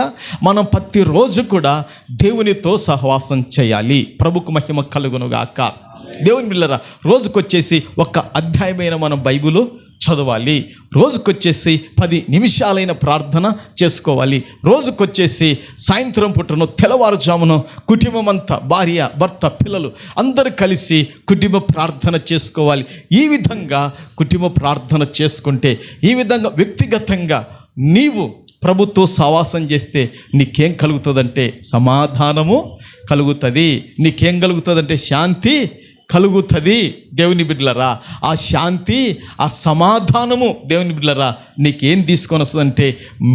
మనం ప్రతిరోజు కూడా దేవునితో సహవాసం చేయాలి. ప్రభుకు మహిమ కలుగునుగాక. దేవుని బిడ్డలారా, రోజుకొచ్చేసి ఒక అధ్యాయమైన మనం బైబిలు చదవాలి. రోజుకొచ్చేసి 10 నిమిషాలైన ప్రార్థన చేసుకోవాలి. రోజుకొచ్చేసి సాయంత్రం పుట్టను తెల్లవారుజామును కుటుంబం అంతా, భార్య, భర్త, పిల్లలు అందరూ కలిసి కుటుంబ ప్రార్థన చేసుకోవాలి. ఈ విధంగా కుటుంబ ప్రార్థన చేసుకుంటే, ఈ విధంగా వ్యక్తిగతంగా నీవు ప్రభుతో సహవాసం చేస్తే నీకేం కలుగుతుందంటే సమాధానము కలుగుతుంది. నీకేం కలుగుతుందంటే శాంతి కలుగుతుంది. దేవుని బిడ్డలరా, ఆ శాంతి, ఆ సమాధానము దేవుని బిడ్డలరా నీకేం తీసుకొని వస్తుందంటే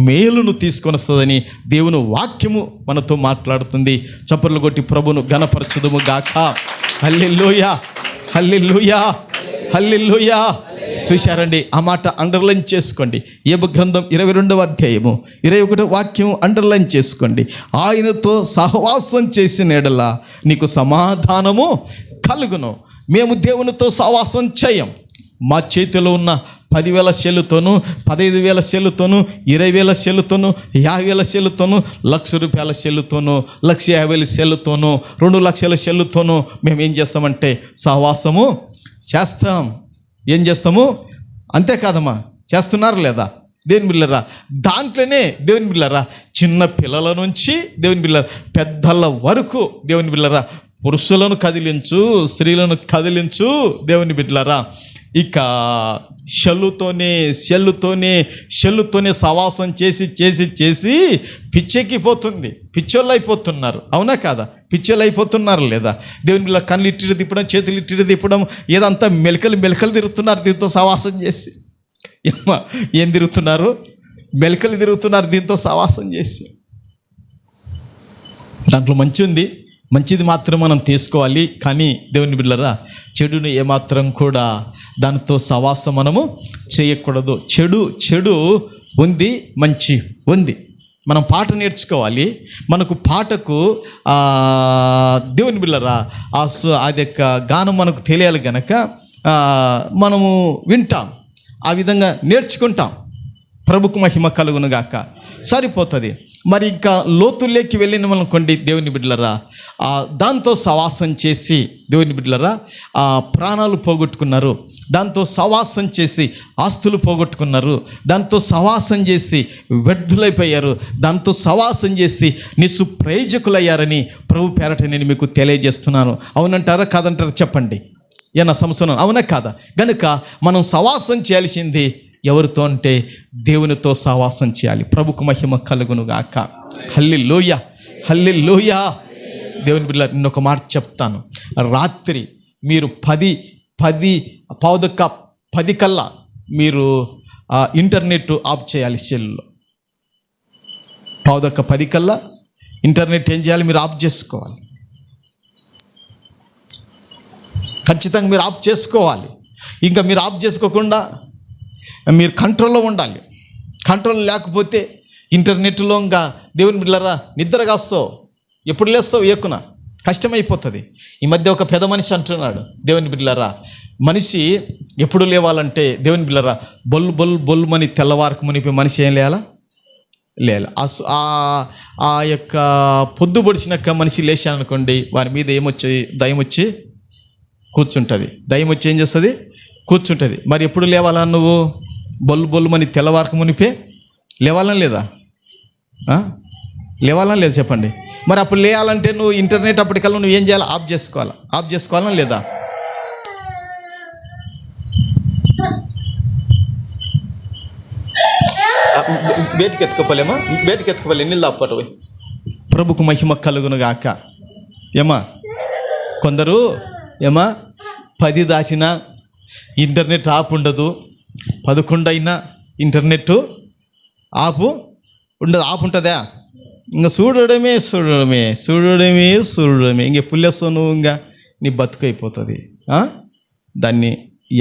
మేలును తీసుకొని వస్తుందని దేవుని వాక్యము మనతో మాట్లాడుతుంది. చప్పట్లు కొట్టి ప్రభును ఘనపరచుదుము గాక. హల్లెలూయా, హల్లెలూయా, హల్లెలూయా. చూశారండి, ఆ మాట అండర్లైన్ చేసుకోండి. యోబు గ్రంథం 22వ అధ్యాయము 21వ వాక్యం అండర్లైన్ చేసుకోండి. ఆయనతో సహవాసం చేసిన ఎడల నీకు సమాధానము కలుగును. మేము దేవునితో సహవాసం చేయం. మా చేతిలో ఉన్న 10,000 సెల్లుతోనూ, 15,000 సెల్లుతోనూ, 20,000 సెల్లుతోనూ, 50,000 సెల్లుతోనూ, ₹1,00,000 సెల్లుతోనూ, 1,50,000 సెల్లుతోనూ, 2,00,000 సెల్లుతోనూ మేము ఏం చేస్తామంటే సహవాసము చేస్తాం. ఏం చేస్తాము? అంతేకాదమ్మా, చేస్తున్నారు లేదా? దేవుని బిడ్డలారా, దాంట్లోనే దేవుని బిడ్డలారా చిన్న పిల్లల నుంచి దేవుని బిడ్డలారా పెద్దల వరకు దేవుని బిడ్డలారా పురుషులను కదిలించు, స్త్రీలను కదిలించు దేవుని బిడ్డలారా. ఇక షెల్లుతోనే సవాసం చేసి పిచ్చెక్కిపోతుంది. పిచ్చోళ్ళు అయిపోతున్నారు, అవునా కాదా? పిచ్చోళ్ళు అయిపోతున్నారు లేదా? దేవుని బిడ్డ కళ్ళు ఇట్టిరి తిప్పడం, చేతులు ఇట్టిరి తిప్పడం, ఏదంతా మెలకలు తిరుగుతున్నారు దీంతో సవాసం చేసి. ఏం తిరుగుతున్నారు? మెలకలు తిరుగుతున్నారు దీంతో సవాసం చేసి. దాంట్లో మంచి ఉంది, మంచిది మాత్రం మనం తీసుకోవాలి. కానీ దేవుని బిడ్డలారా, చెడును ఏమాత్రం కూడా దానితో సవాసం మనము చేయకూడదు. చెడు ఉంది, మంచి ఉంది. మనం పాట నేర్చుకోవాలి. మనకు పాటకు దేవుని బిడ్డలారా అది యొక్క గానం మనకు తెలియాలి గనక మనము వింటాం, ఆ విధంగా నేర్చుకుంటాం. ప్రభుకు మహిమ కలుగునుగాక. సరిపోతుంది. మరి ఇంకా లోతుల్లోకి వెళ్ళిన అనుకోండి దేవుని బిడ్డలారా, దాంతో సవాసం చేసి దేవుని బిడ్డలారా ప్రాణాలు పోగొట్టుకున్నారు, దాంతో సవాసం చేసి ఆస్తులు పోగొట్టుకున్నారు, దాంతో సవాసం చేసి వ్యర్థులైపోయారు, దాంతో సవాసం చేసి నిస్సుప్రయోజకులయ్యారని ప్రభు పేరట నేను మీకు తెలియజేస్తున్నాను. అవునంటారా కాదంటారా చెప్పండి? ఏనా సంవత్సరం అవునా కాదా? కనుక మనం సవాసం చేయాల్సింది ఎవరితో అంటే దేవునితో సహవాసం చేయాలి. ప్రభుకు మహిమ కలుగునుగాక. హల్లెలూయా, హల్లెలూయా. దేవుని బిడ్డలారా, నేను ఒక మాట చెప్తాను. రాత్రి మీరు 10 కల్లా మీరు ఇంటర్నెట్ ఆఫ్ చేయాలి. సెల్లో 10 కల్లా ఇంటర్నెట్ ఏం చేయాలి? మీరు ఆఫ్ చేసుకోవాలి. ఖచ్చితంగా మీరు ఆఫ్ చేసుకోవాలి. ఇంకా మీరు ఆఫ్ చేసుకోకుండా మీరు కంట్రోల్లో ఉండాలి. కంట్రోల్ లేకపోతే ఇంటర్నెట్లో ఇంకా దేవుని బిడ్డలారా నిద్రగాస్తావు. ఎప్పుడు లేస్తావు? ఏకున కష్టమైపోతుంది. ఈ మధ్య ఒక పెద్ద మనిషి అంటున్నాడు, దేవుని బిడ్డలారా, మనిషి ఎప్పుడు లేవాలంటే దేవుని బిడ్డలారా బొల్లుమని తెల్లవారకు మునిపి మనిషి ఏం లేయాలా? ఆ యొక్క పొద్దు పొడిచినాక మనిషి లేచాననుకోండి, వారి మీద దయ్యం వచ్చి కూర్చుంటుంది. దయ్యం వచ్చి ఏం చేస్తుంది? కూర్చుంటుంది. మరి ఎప్పుడు లేవాలా నువ్వు? బొల్లుమని తెల్లవారకు మునిపే లేవాలని లేదా? లేవాలని లేదా చెప్పండి. మరి అప్పుడు లేయాలంటే నువ్వు ఇంటర్నెట్ అప్పటికల్లా నువ్వు ఏం చేయాలి? ఆఫ్ చేసుకోవాలని లేదా? బయటికి ఎత్తుకోపోలే ఎన్నిళ్ళు అప్పటి ప్రభుకు మహిమ కలుగును గాక. కొందరు 10 దాచినా ఇంటర్నెట్ ఆఫ్ ఉండదు, 11 అయినా ఇంటర్నెట్ ఆఫ్ ఉండదు. ఆఫ్ ఉంటుందా? ఇంకా చూడడమే ఇంక పుల్లెస్తావు నువ్వు, ఇంకా నీ బతుకు అయిపోతుంది. దాన్ని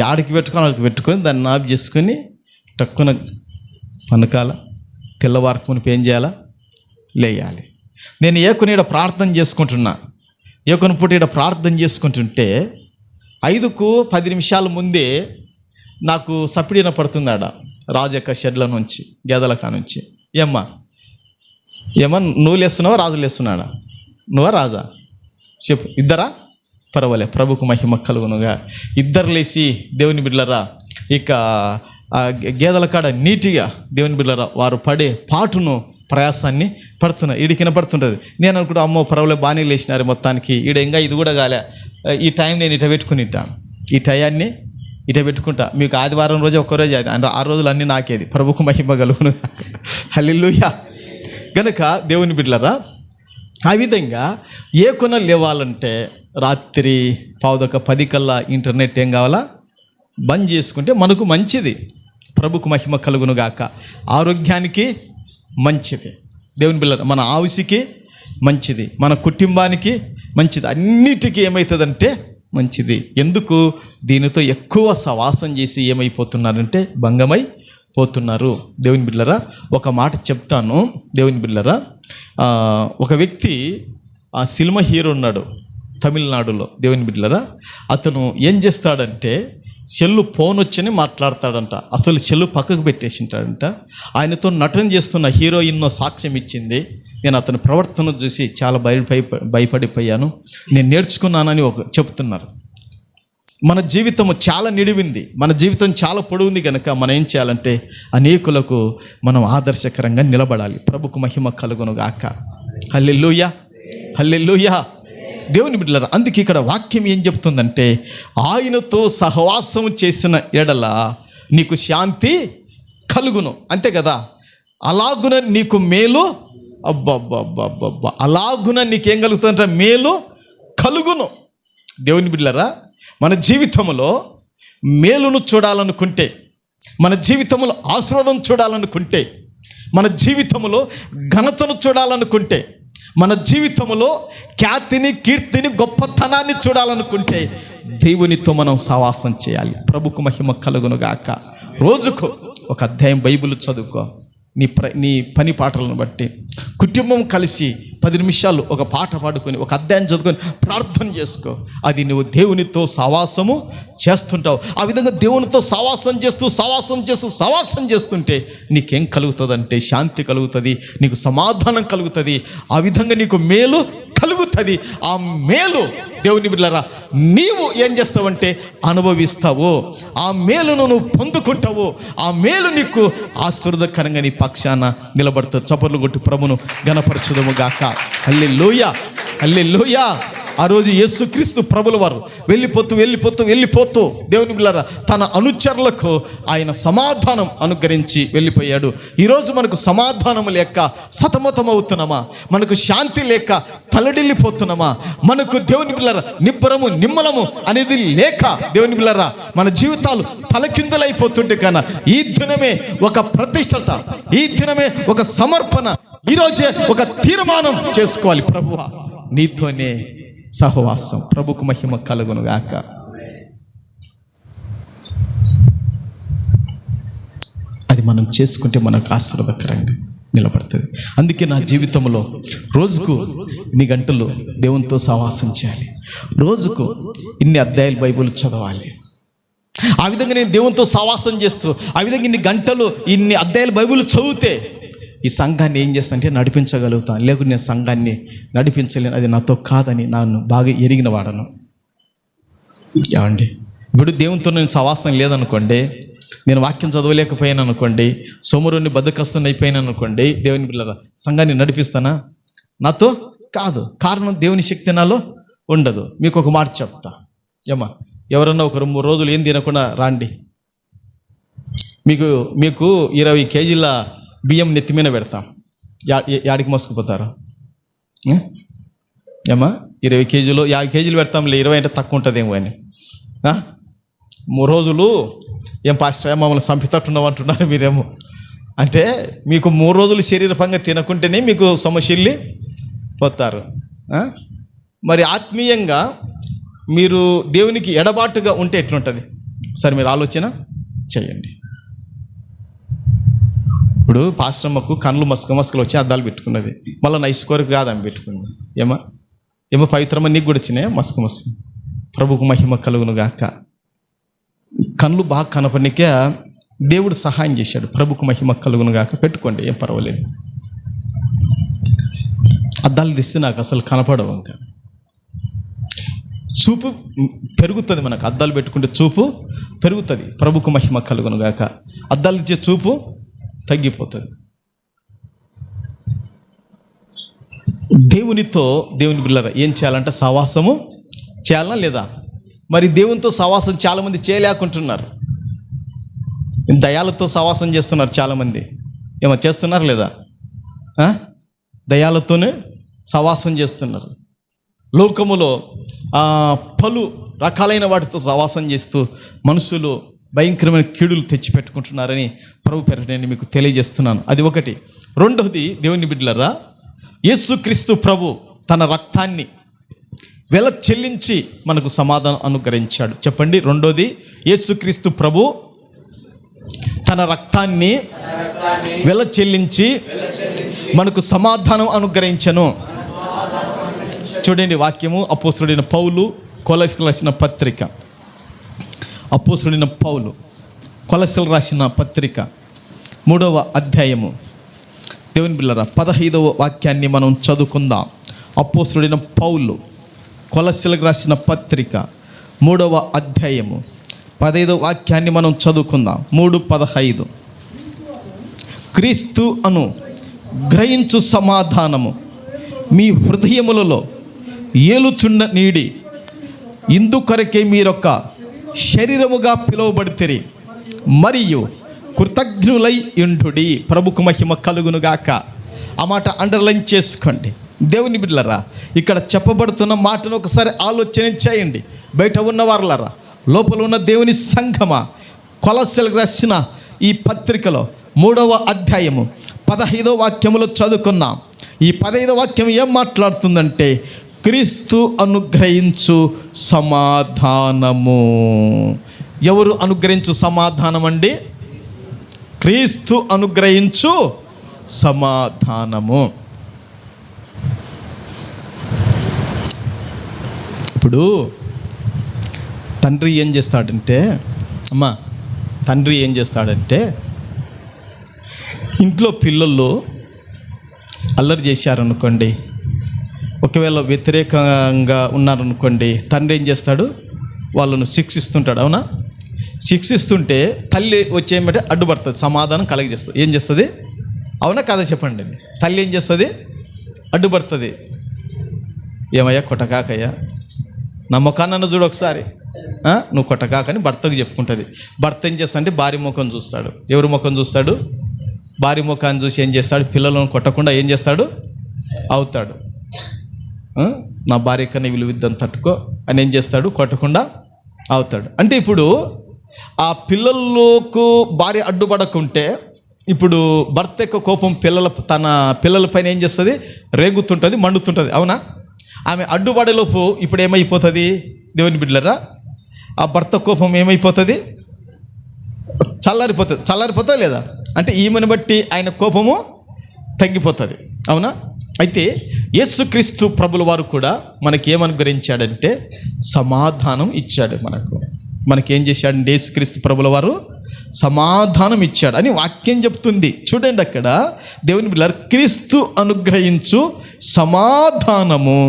యాడికి పెట్టుకొని దాన్ని ఆఫ్ చేసుకొని టక్కున పనకాల, తెల్లవారికి మునిపి ఏం చేయాలా? లేయాలి. నేను ఏకొనిడ ప్రార్థన చేసుకుంటుంటే 5:10 నిమిషాల ముందే నాకు సపిడిన పడుతుందాడ రాజు షెడ్ల నుంచి, గేదెల నుంచి. ఏమ్మా నువ్వు లేస్తున్నావా, రాజు లేస్తున్నాడా? నువ్వా రాజా? చెప్పు. ఇద్దరా? పర్వాలే, ప్రభుకు మహిమ కలుగునుగా. ఇద్దరు లేచి దేవుని బిడ్డలరా ఇక ఆ గేదెల కాడ నీటిగా దేవుని బిడ్డలరా వారు పడే పాటును ప్రయాసాన్ని పడుతున్నా ఈడికిన పడుతుంటుంది. నేను అనుకుంటా, అమ్మో పర్వాలే బాగానే లేచినారు మొత్తానికి, ఈడ ఇంకా ఇది కూడా కాలే, ఈ టైం నేను ఇట పెట్టుకునింటా, ఈ టయాన్ని ఇట పెట్టుకుంటా. మీకు ఆదివారం రోజు ఒక్కరోజు అది, 6 రోజులు అన్నీ నాకేది. ప్రభుకు మహిమ కలుగును. హల్లెలూయా. గనుక దేవుని బిడ్డలరా ఆ విధంగా ఏ కొన లేవాలంటే రాత్రి 9:10 కల్లా ఇంటర్నెట్ ఏం కావాలా? బంద్ చేసుకుంటే మనకు మంచిది. ప్రభుకు మహిమ కలుగును గాక. ఆరోగ్యానికి మంచిది. దేవుని బిడ్డలారా మన ఆయుష్కి మంచిది, మన కుటుంబానికి మంచిది, అన్నిటికీ ఏమవుతుందంటే మంచిది. ఎందుకు? దీనితో ఎక్కువ సవాసం చేసి ఏమైపోతున్నారంటే భంగమై పోతున్నారు. దేవుని బిడ్డలారా ఒక మాట చెప్తాను. దేవుని బిడ్డలారా ఒక వ్యక్తి ఆ సినిమా హీరో ఉన్నాడు తమిళనాడులో. దేవుని బిడ్డలారా అతను ఏం చేస్తాడంటే ఫోన్ వచ్చని మాట్లాడతాడంట. అసలు పక్కకు పెట్టేసింటాడంట. ఆయనతో నటన చేస్తున్న హీరోయిన్ సాక్ష్యం ఇచ్చింది. నేను అతని ప్రవర్తన చూసి చాలా భయపడిపోయాను, నేను నేర్చుకున్నానని చెప్తున్నారు. మన జీవితం చాలా నిడివింది, మన జీవితం చాలా పొడవుంది కనుక మనం ఏం చేయాలంటే అనేకులకు మనం ఆదర్శకరంగా నిలబడాలి. ప్రభుకు మహిమ కలుగును గాక. హల్లెలూయా, హల్లెలూయా. దేవుని బిడ్డలారా అందుకే ఇక్కడ వాక్యం ఏం చెప్తుందంటే ఆయనతో సహవాసం చేసిన ఎడల నీకు శాంతి కలుగును. అంతే కదా? అలాగున నీకు మేలు, అబ్బబ్బబ్బబ్బబ్బా, అలాగున నీకేం కలుగుతుందంటే మేలు కలుగును. దేవుని బిడ్డలారా మన జీవితంలో మేలును చూడాలనుకుంటే, మన జీవితంలో ఆశీర్వాదం చూడాలనుకుంటే, మన జీవితంలో ఘనతను చూడాలనుకుంటే, మన జీవితంలో ఖ్యాతిని, కీర్తిని, గొప్పతనాన్ని చూడాలనుకుంటే దేవునితో మనం సహవాసం చేయాలి. ప్రభుకు మహిమ కలుగును గాక. రోజుకు ఒక అధ్యాయం బైబిల్ చదువుకో. నీ పని పాటలను బట్టి కుటుంబం కలిసి 10 నిమిషాలు ఒక పాట పాడుకొని ఒక అధ్యాయం చదువుకొని ప్రార్థన చేసుకో. అది నువ్వు దేవునితో సహవాసము చేస్తుంటావు. ఆ విధంగా దేవునితో సహవాసం చేస్తుంటే నీకేం కలుగుతుందంటే శాంతి కలుగుతుంది, నీకు సమాధానం కలుగుతుంది, ఆ విధంగా నీకు మేలు కలుగుతుంది. ఆ మేలు దేవుని బిడ్డలారా నీవు ఏం చేస్తావంటే అనుభవిస్తావు. ఆ మేలును నువ్వు పొందుకుంటావు. ఆ మేలు నీకు ఆశీర్వాదకరంగా నీ పక్షాన నిలబడుతుంది. చప్పట్లు కొట్టి ప్రభును ఘనపరచుదము గాక. హల్లెలూయా, హల్లెలూయా. ఆ రోజు యేసుక్రీస్తు ప్రభుల వారు వెళ్ళిపోతూ దేవుని బిడ్డలారా తన అనుచరులకు ఆయన సమాధానం అనుగ్రహించి వెళ్ళిపోయాడు. ఈరోజు మనకు సమాధానం లేక సతమతమవుతున్నామా? మనకు శాంతి లేక తలడిల్లిపోతున్నామా? మనకు దేవుని బిడ్డలారా నిబ్బరము నిమ్మలము అనేది లేక దేవుని బిడ్డలారా మన జీవితాలు తలకిందులైపోతుంటే కన్నా ఈ దినమే ఒక ప్రతిష్టత, ఈ దినమే ఒక సమర్పణ, ఈరోజే ఒక తీర్మానం చేసుకోవాలి. ప్రభువా నీతోనే సహవాసం. ప్రభుకు మహిమ కలుగును గాక. అది మనం చేసుకుంటే మనకు ఆశీర్వాదకరంగా నిలబడుతుంది. అందుకే నా జీవితంలో రోజుకు ఇన్ని గంటలు దేవునితో సహవాసం చేయాలి, రోజుకు ఇన్ని అధ్యాయాలు బైబిల్ చదవాలి. ఆ విధంగా నేను దేవునితో సహవాసం చేస్తూ ఆ విధంగా ఇన్ని గంటలు ఇన్ని అధ్యాయాలు బైబిల్ చదివితే ఈ సంఘాన్ని ఏం చేస్తానంటే నడిపించగలుగుతాను. లేకుంటే నేను సంఘాన్ని నడిపించలేను, అది నాతో కాదని నన్ను బాగా ఎరిగిన వాడను. ఏమండి, ఇప్పుడు దేవునితో నేను సహవాసం లేదనుకోండి, నేను వాక్యం చదవలేకపోయాను అనుకోండి, సోమరుని బద్దకస్తుని అయిపోయాను అనుకోండి, దేవుని పిల్లరా సంఘాన్ని నడిపిస్తానా? నాతో కాదు. కారణం దేవుని శక్తి నాలో ఉండదు. మీకు ఒక మాట చెప్తా, ఏమా ఎవరన్నా ఒక 3 రోజులు ఏం తినకుండా రాండి, మీకు 20 కేజీల బియ్యం నెత్తి మీద పెడతాం, యాడికి మోసుకుపోతారు? ఏమా 20 కేజీలు 50 కేజీలు పెడతాంలే, 20 అంటే తక్కువ ఉంటుందేమో అని. 3 రోజులు ఏం పాస్టర్ మమ్మల్ని చంపుతట్టున్నాం అంటున్నారు మీరేమో. అంటే మీకు 3 రోజులు శరీరపంగా తినకుంటేనే మీకు సమస్యల్ని పోతారు. మరి ఆత్మీయంగా మీరు దేవునికి ఎడబాటుగా ఉంటే ఎట్లుంటుంది? సరే మీరు ఆలోచన చేయండి. ఇప్పుడు పాస్టమ్మకు కళ్ళు మసకలు వచ్చి అద్దాలు పెట్టుకున్నది, మళ్ళీ నైస్ కొరకు కాదు ఆమె పెట్టుకుంది. ఏమో పవిత్రమ నీకు కూడా వచ్చినాయి మసక. ప్రభుకు మహిమ కలుగును గాక. కళ్ళు బాగా కనపడికే దేవుడు సహాయం చేశాడు. ప్రభుకు మహిమ కలుగును గాక, పెట్టుకోండి, ఏం పర్వాలేదు. అద్దాలు తీస్తే నాకు అసలు కనపడవు, ఇంకా చూపు పెరుగుతుంది. మనకు అద్దాలు పెట్టుకుంటే చూపు పెరుగుతుంది. ప్రభుకు మహిమ కలుగును గాక. అద్దాలు ఇచ్చే చూపు తగ్గిపోతుంది. దేవుని బిళ్ళరా ఏం చేయాలంటే సహవాసము చేయాలా లేదా? మరి దేవునితో సహవాసం చాలామంది చేయలేకుంటున్నారు. దయాలతో సహవాసం చేస్తున్నారు చాలామంది. ఏమో చేస్తున్నారు లేదా? దయాలతోనే సహవాసం చేస్తున్నారు. లోకములో పలు రకాలైన వాటితో సహవాసం చేస్తూ మనుషులు భయంకరమైన కీడులు తెచ్చిపెట్టుకుంటున్నారని ప్రభు పేరిట నేను మీకు తెలియజేస్తున్నాను. అది ఒకటి. రెండవది, దేవుని బిడ్డలారా, యేసుక్రీస్తు ప్రభు తన రక్తాన్ని వెల చెల్లించి మనకు సమాధానం అనుగ్రహించాడు. చెప్పండి. రెండోది, యేసుక్రీస్తు ప్రభు తన రక్తాన్ని వెల చెల్లించి మనకు సమాధానం అనుగ్రహించను. చూడండి వాక్యము, అపోస్తలుడైన పౌలు కొలస్సీలకు రాసిన పత్రిక. అపోస్తలుడైన పౌలు కొలస్సీలకు రాసిన పత్రిక 3వ అధ్యాయము, దేవుని బిళ్ళరా 15వ వాక్యాన్ని మనం చదువుకుందాం. అపోస్తలుడైన పౌలు కొలస్సీలకు రాసిన పత్రిక 3వ అధ్యాయము 15వ వాక్యాన్ని మనం చదువుకుందాం. 3:15. క్రీస్తు అను గ్రహించు సమాధానము మీ హృదయములలో ఏలుచుండ నీడి, ఇందుకొరకే మీరొక శరీరముగా పిలువబడితిరి, మరియు కృతజ్ఞులై యుండుడి. ప్రభుకు మహిమ కలుగునుగాక. ఆ మాట అండర్లైన్ చేసుకోండి. దేవుని బిడ్డలారా, ఇక్కడ చెప్పబడుతున్న మాటను ఒకసారి ఆలోచన చేయండి. బయట ఉన్నవారులారా, లోపల ఉన్న దేవుని సంఘమా, కొలస్సీలకు రాసిన ఈ పత్రికలో 3వ అధ్యాయము 15వ వాక్యములో చదువుకున్నాం. ఈ 15వ వాక్యం ఏం మాట్లాడుతుందంటే, క్రీస్తు అనుగ్రహించు సమాధానము. ఎవరు అనుగ్రహించు సమాధానం అండి? క్రీస్తు అనుగ్రహించు సమాధానము. ఇప్పుడు తండ్రి ఏం చేస్తాడంటే, తండ్రి ఏం చేస్తాడంటే, ఇంట్లో పిల్లలు అల్లరి చేశారనుకోండి, ఒకవేళ వ్యతిరేకంగా ఉన్నారనుకోండి, తండ్రి ఏం చేస్తాడు? వాళ్ళను శిక్షిస్తుంటాడు. అవునా? శిక్షిస్తుంటే తల్లి వచ్చేయమంటే అడ్డుపడుతుంది, సమాధానం కలిగజేస్తుంది. ఏం చేస్తుంది? అవునా కాదా చెప్పండి. తల్లి ఏం చేస్తుంది? అడ్డుపడుతుంది. ఏమయ్యా కొట్టకాకయ్యా, నా ముఖాన్ని చూడు ఒకసారి, నువ్వు కొట్టకాకని భర్తకు చెప్పుకుంటుంది. భర్త ఏం చేస్తా అంటే భార్య ముఖం చూస్తాడు. ఎవరి ముఖం చూస్తాడు? భార్య ముఖాన్ని చూసి ఏం చేస్తాడు? పిల్లలను కొట్టకుండా ఏం చేస్తాడు? అవుతాడు. నా భార్య కన్నా విలువిద్దని తట్టుకో అని ఏం చేస్తాడు? కొట్టకుండా అవుతాడు. అంటే ఇప్పుడు ఆ పిల్లలకు భార్య అడ్డుపడకుంటే, ఇప్పుడు భర్త యొక్క కోపం తన పిల్లల పైన ఏం చేస్తుంది? రేగుతుంటుంది, మండుతుంటుంది. అవునా? ఆమె అడ్డుపడేలోపు ఇప్పుడు ఏమైపోతుంది? దేవుని బిడ్డలారా, ఆ భర్త కోపం ఏమైపోతుంది? చల్లారిపోతుంది లేదా? అంటే ఈమెను బట్టి ఆయన కోపము తగ్గిపోతుంది. అవునా? అయితే యేసుక్రీస్తు ప్రభుల వారు కూడా మనకి ఏమనుగ్రహించాడంటే సమాధానం ఇచ్చాడు. మనకేం చేశాడంటే యేసుక్రీస్తు ప్రభుల వారు సమాధానం ఇచ్చాడు అని వాక్యం చెప్తుంది. చూడండి, అక్కడ దేవుని బిడ్డలారా, క్రీస్తు అనుగ్రహించు సమాధానము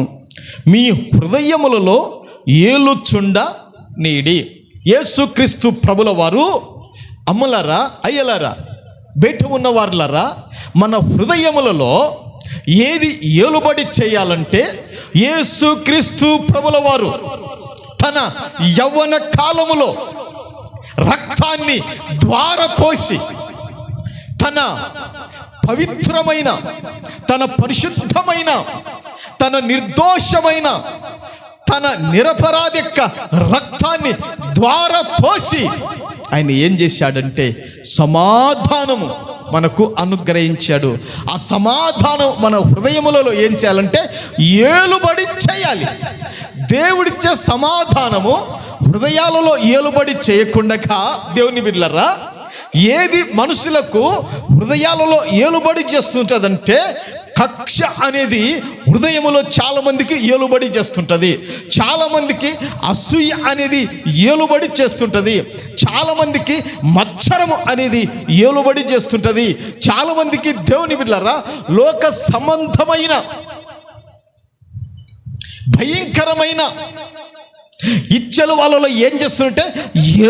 మీ హృదయములలో ఏలుచుండ నీడి. యేసుక్రీస్తు ప్రభుల వారు అమ్మలారా, అయ్యలారా, బయట ఉన్నవారులారా, మన హృదయములలో ఏది ఏలుబడి చేయాలంటే యేసుక్రీస్తు ప్రభుల వారు తన యవ్వన కాలములో రక్తాన్ని ద్వారపోసి తన పవిత్రమైన, తన పరిశుద్ధమైన, తన నిర్దోషమైన, తన నిరపరాధి యొక్క రక్తాన్ని ద్వారపోసి ఆయన ఏం చేశాడంటే సమాధానము మనకు అనుగ్రహించాడు. ఆ సమాధానం మన హృదయములలో ఏం చేయాలంటే ఏలుబడి చేయాలి. దేవుడిచ్చే సమాధానము హృదయాలలో ఏలుబడి చేయకుండా దేవుని బిడ్డలారా, ఏది మనుషులకు హృదయాలలో ఏలుబడి చేస్తుంటుందంటే కక్ష అనేది హృదయములో చాలామందికి ఏలుబడి చేస్తుంటుంది. చాలామందికి అసూయ అనేది ఏలుబడి చేస్తుంటుంది. చాలామందికి మత్సరము అనేది ఏలుబడి చేస్తుంటుంది. చాలామందికి దేవుని బిడ్డలారా లోక సంబంధమైన భయంకరమైన ఇచ్చలు వాళ్ళలో ఏం చేస్తుంటే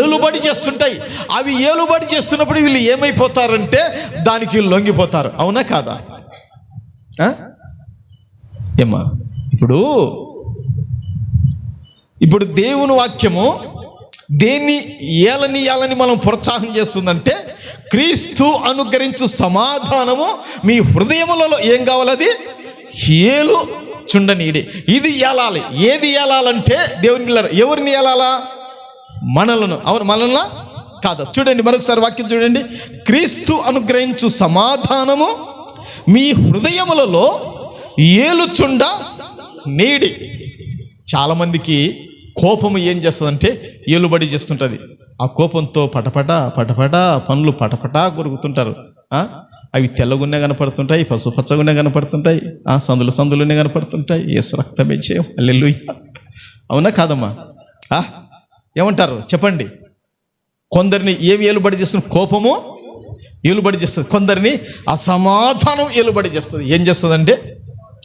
ఏలుబడి చేస్తుంటాయి. అవి ఏలుబడి చేస్తున్నప్పుడు వీళ్ళు ఏమైపోతారంటే దానికి లొంగిపోతారు. అవునా కాదా? ఏమ్మా, ఇప్పుడు దేవుని వాక్యము దేన్ని ఏలని మనం ప్రోత్సాహం చేస్తుందంటే క్రీస్తు అనుగ్రహించు సమాధానము మీ హృదయములలో ఏం కావాలది ఏలు చుండనీడి. ఇది ఏలాలి. ఏది ఏలాలంటే దేవుని పిల్లలు ఎవరిని ఏలాలా? మనలను. అవును, మనల్ని కాదా? చూడండి మరొకసారి వాక్యం చూడండి. క్రీస్తు అనుగ్రహించు సమాధానము మీ హృదయములలో ఏలుచుండ నీడి. చాలామందికి కోపము ఏం చేస్తుందంటే ఏలుబడి చేస్తుంటుంది. ఆ కోపంతో పటపట పనులు పటపట కొరుకుతుంటారు. అవి తెల్లగున్నే కనపడుతుంటాయి, పసుపచ్చగున్నే కనపడుతుంటాయి, సందులునే కనపడుతుంటాయి. యేసు రక్తమే చేయం. హల్లెలూయా. అవునా కాదమ్మా? ఏమంటారు చెప్పండి? కొందరిని ఏమి ఏలుబడి చేస్తుంది? కోపము ఏలుబడి చేస్తుంది. కొందరిని అసమాధానం ఏలుబడి చేస్తుంది. ఏం చేస్తుందంటే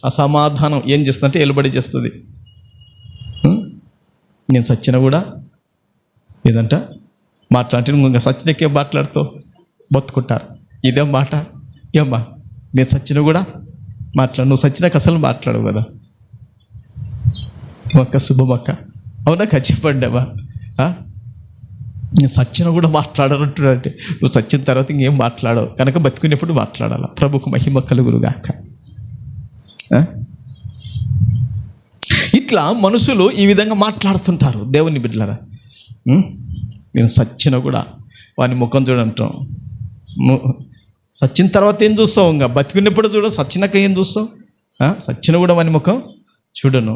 అసమాధానం ఏం చేస్తుందంటే ఏలుబడి చేస్తుంది. నేను సచ్చిన కూడా ఏదంట మాట్లాడితే ఇంకా సచ్చినకే మాట్లాడుతూ బతుకుంటారు. ఇదే మాట. ఏమ్మా, నేను సచ్చిన కూడా మాట్లాడు. నువ్వు సచ్చినాక అసలు మాట్లాడవు కదా మొక్క శుభమక్క. అవునాక చెప్పండి అమ్మా. నేను సచ్చిన కూడా మాట్లాడాలంటున్నాడంటే నువ్వు సచ్చిన తర్వాత ఇంకేం మాట్లాడవు కనుక బతుకునేప్పుడు మాట్లాడాల. ప్రభుకు మహిమ కలుగునుగాక. ఇట్లా మనుషులు ఈ విధంగా మాట్లాడుతుంటారు. దేవుని బిడ్డలారా, నేను సచ్చిన కూడా వాని ముఖం చూడంటాం. సచ్చిన తర్వాత ఏం చూస్తావు? ఇంకా బతికున్నప్పుడు చూడ. సచ్చినాక ఏం చూస్తావు? సచ్చిన కూడా వాని ముఖం చూడను.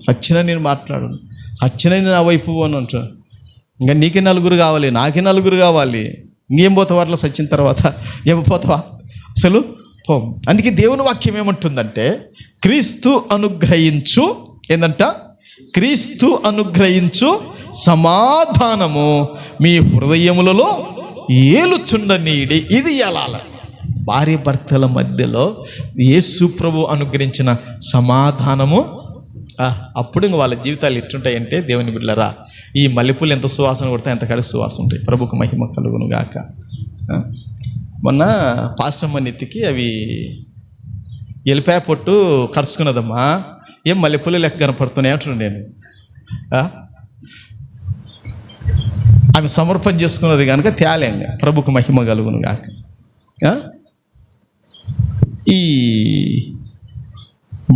సచ్చిన నేను మాట్లాడను. సచ్చిన నేను ఆ వైపు పోను అంటాను. ఇంకా నీకే నలుగురు కావాలి, నాకే నలుగురు కావాలి. ఇంకేం పోతావు అట్లా సచ్చిన తర్వాత? ఏమైపోతావా అసలు? పో. అందుకే దేవుని వాక్యం ఏమంటుందంటే క్రీస్తు అనుగ్రహించు ఏందంట? క్రీస్తు అనుగ్రహించు సమాధానము మీ హృదయములలో ఏలుచుండనీడి. ఇది ఎలాల భార్య భర్తల మధ్యలో యేసు ప్రభు అనుగ్రహించిన సమాధానము. అప్పుడు ఇంక వాళ్ళ జీవితాలు ఎట్టుంటాయంటే దేవుని బిడ్డలారా, ఈ మల్లెపూలు ఎంత సువాసన కొడతాయి అంత కడిగి సువాసన ఉంటాయి. ప్రభుకు మహిమ కలుగును గాక. మొన్న పాస్టమ్మ నెత్తికి అవి ఎలిపాయ పొట్టు కరుచుకున్నదమ్మా. ఏం మల్లెపూలు లెక్క కనపడుతున్నాయి అంటున్నాను నేను. ఆమె సమర్పణ చేసుకున్నది కనుక తేలేంగా. ప్రభుకు మహిమ కలుగును గాక. ఈ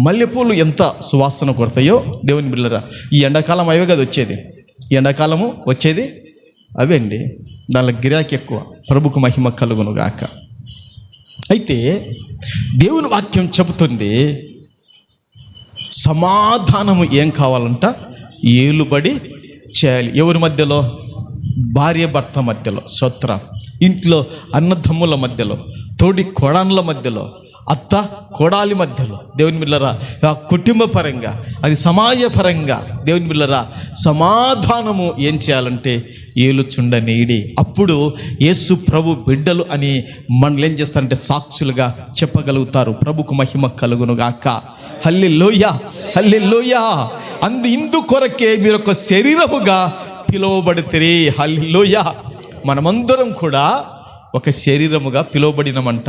మల్లెపూలు ఎంత సువాసన కొడతాయో దేవుని బిడ్డలారా, ఈ ఎండాకాలం అవే కదా వచ్చేది. ఈ ఎండాకాలము వచ్చేది అవే అండి. దానిలో గిరాకీ ఎక్కువ. ప్రభుకు మహిమ కలుగును గాక. అయితే దేవుని వాక్యం చెబుతుంది సమాధానము ఏం కావాలంట? ఏలుబడి చేయాలి. ఎవరి మధ్యలో? భార్య భర్త మధ్యలో, ఇంట్లో అన్నదమ్ముల మధ్యలో, తోడి కోడన్ల మధ్యలో, అత్త కోడాలి మధ్యలో దేవుని బిడ్డలారా, కుటుంబ పరంగా, అది సమాజ పరంగా దేవుని బిడ్డలారా, సమాధానము ఏం చేయాలంటే ఏలుచుండనీడి. అప్పుడు యేసు ప్రభు బిడ్డలు అని మనల్ని ఏం చేస్తారంటే సాక్షులుగా చెప్పగలుగుతారు. ప్రభుకు మహిమ కలుగునుగాక. హల్లెలూయా, హల్లెలూయా. ఇందుకొరకే మీరు ఒక శరీరముగా పిలువబడితే. హల్లెలూయా. మనమందరం కూడా ఒక శరీరముగా పిలువబడినమంట.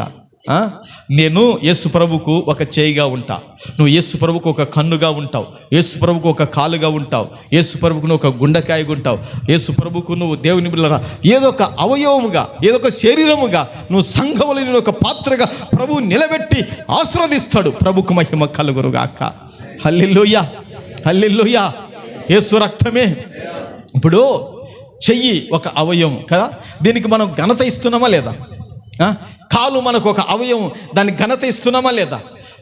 నేను యేసు ప్రభుకు ఒక చేయిగా ఉంటా, నువ్వు యేసు ప్రభుకు ఒక కన్నుగా ఉంటావు, యేసు ప్రభుకు ఒక కాలుగా ఉంటావు, యేసు ప్రభుకు నువ్వు ఒక గుండెకాయగా ఉంటావు, యేసు ప్రభుకు నువ్వు దేవుని బిడ్డలారా ఏదో ఒక అవయవముగా, ఏదో ఒక శరీరముగా, నువ్వు సంఘములో నేను ఒక పాత్రగా ప్రభువు నిలబెట్టి ఆశీర్వదిస్తాడు. ప్రభుకు మహిమ కలుగునుగాక. హల్లెలూయా, హల్లెలూయా. యేసు రక్తమే. ఇప్పుడు చెయ్యి ఒక అవయవం కదా, దీనికి మనం ఘనత ఇస్తున్నామా లేదా? కాలు మనకు ఒక అవయవం, దానికి ఘనత ఇస్తున్నామా లేదా?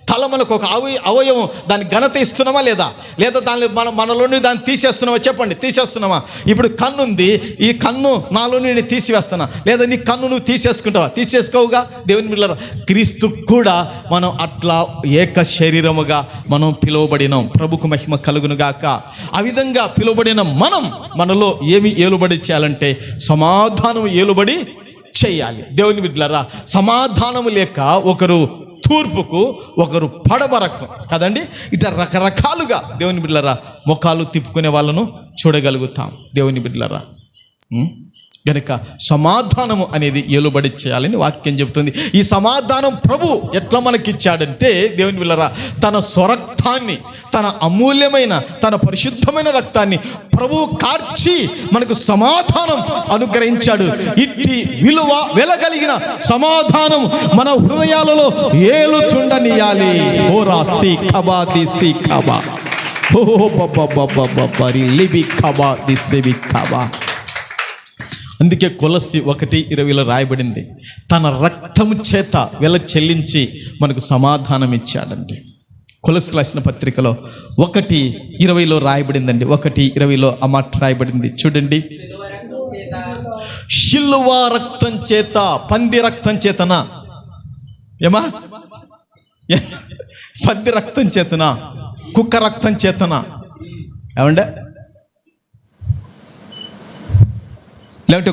తల మనకు ఒక అవయవం, దానికి ఘనత ఇస్తున్నామా లేదా? లేదా దాన్ని మనలోని దాన్ని తీసేస్తున్నామా? చెప్పండి, తీసేస్తున్నామా? ఇప్పుడు కన్ను ఉంది, ఈ కన్ను నాలోని నేను తీసివేస్తున్నా, లేదా నీ కన్ను నువ్వు తీసేసుకుంటావా? తీసేసుకోవుగా. దేవుని బిడ్డలారా, క్రీస్తు కూడా మనం అట్లా ఏక శరీరముగా మనం పిలువబడినాం. ప్రభుకు మహిమ కలుగునుగాక. ఆ విధంగా పిలువబడిన మనలో ఏమి ఏలుబడి చేయాలంటే సమాధానం ఏలుబడి చేయాలి. దేవుని బిడ్డలారా, సమాధానము లేక ఒకరు తూర్పుకు, ఒకరు పడమరకు కదండి, ఇట్లా రకరకాలుగా దేవుని బిడ్డలారా ముఖాలు తిప్పుకునే వాళ్ళను చూడగలుగుతాం. దేవుని బిడ్డలారా, గనుక సమాధానము అనేది ఏలుబడి చేయాలని వాక్యం చెబుతుంది. ఈ సమాధానం ప్రభు ఎట్లా మనకిచ్చాడంటే దేవుని బిడ్డలారా, తన స్వరక్తాన్ని, తన అమూల్యమైన, తన పరిశుద్ధమైన రక్తాన్ని ప్రభు కార్చి మనకు సమాధానం అనుగ్రహించాడు. ఇట్టి విలువ వెలగలిగిన సమాధానం మన హృదయాలలో ఏలుచుండనియాలి. ఓ రాసి కబా దిసి కబా, ఓ బరి లిబి కబా దిసి కబా. అందుకే కొలస్సి 1:20 రాయబడింది, తన రక్తము చేత వెల చెల్లించి మనకు సమాధానం ఇచ్చాడండి. కొలస్సి రాసిన పత్రికలో 1:20 రాయబడిందండి. 1:20 ఆ మాట రాయబడింది. చూడండి, శిలువ రక్తం చేత, పంది రక్తం చేతనా? ఏమా? పంది రక్తం చేతనా? కుక్క రక్తం చేతనా? ఏమండే? లేకుంటే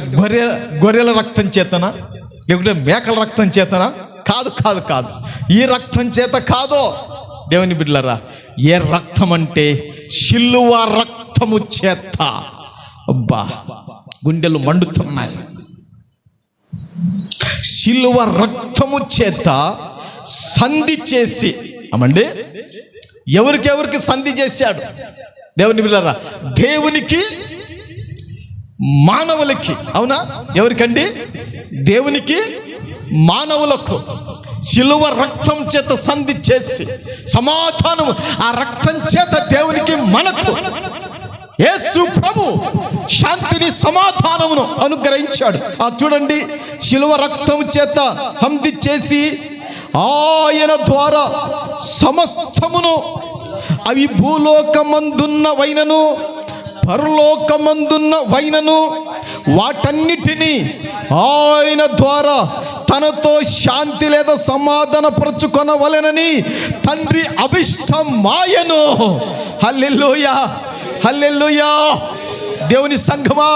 గొర్రెల రక్తం చేతనా? లేకుంటే మేకల రక్తం చేతనా? కాదు, కాదు, కాదు. ఈ రక్తం చేత కాదు. దేవుని బిడ్డలారా, ఏ రక్తం అంటే శిలువ రక్తము చేత. అబ్బా, గుండెలు మండుతున్నాయి. శిలువ రక్తము చేత సంధి చేసి, అమండి ఎవరికి సంధి చేశాడు? దేవుని బిడ్డలారా, దేవునికి మానవులకి. అవునా? ఎవరికండి? దేవునికి మానవులకు శిలువ రక్తం చేత సంధి చేసి సమాధానం, ఆ రక్తం చేత దేవునికి మనకు యేసు ప్రభు శాంతిని, సమాధానమును అనుగ్రహించాడు. చూడండి, శిలువ రక్తం చేత సంధి చేసి ఆయన ద్వారా సమస్తమును, అవి భూలోకమందున్న వైనను పరలోకమందున్న వైనను వాటన్నిటినీ ఆయన ద్వారా తనతో శాంతి లేదా సమాధానపరచుకొనవలెనని తండ్రి అభిష్టమాయను. హల్లెలూయా, హల్లెలూయా. దేవుని సంఘమా,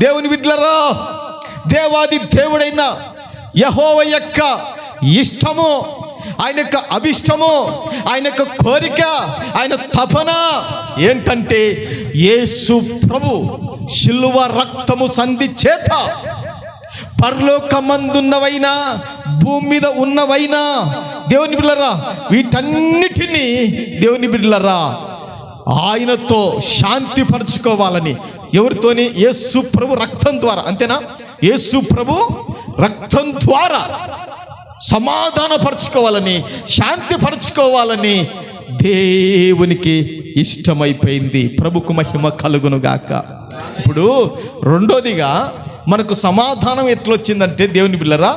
దేవుని బిడ్డలారా, దేవాది దేవుడైన యెహోవా యొక్క ఇష్టము, ఆయన యొక్క అభిష్టము, ఆయన యొక్క కోరిక, ఆయన తపన ఏంటంటే యేసు ప్రభు శిలువ రక్తము సంధి చేత పరలోకమందున్నవైనా భూమి మీద ఉన్నవైనా దేవుని బిడ్డలారా, వీటన్నిటినీ దేవుని బిడ్డలారా ఆయనతో శాంతి పరచుకోవాలని. ఎవరితోని? యేసు ప్రభు రక్తం ద్వారా. అంతేనా? యేసు ప్రభు రక్తం ద్వారా సమాధానపరచుకోవాలని, శాంతి పరచుకోవాలని దేవునికి ఇష్టమైపోయింది. ప్రభుకు మహిమ కలుగునుగాక. ఇప్పుడు రెండోదిగా మనకు సమాధానం ఎట్లొచ్చిందంటే దేవుని బిడ్డలారా,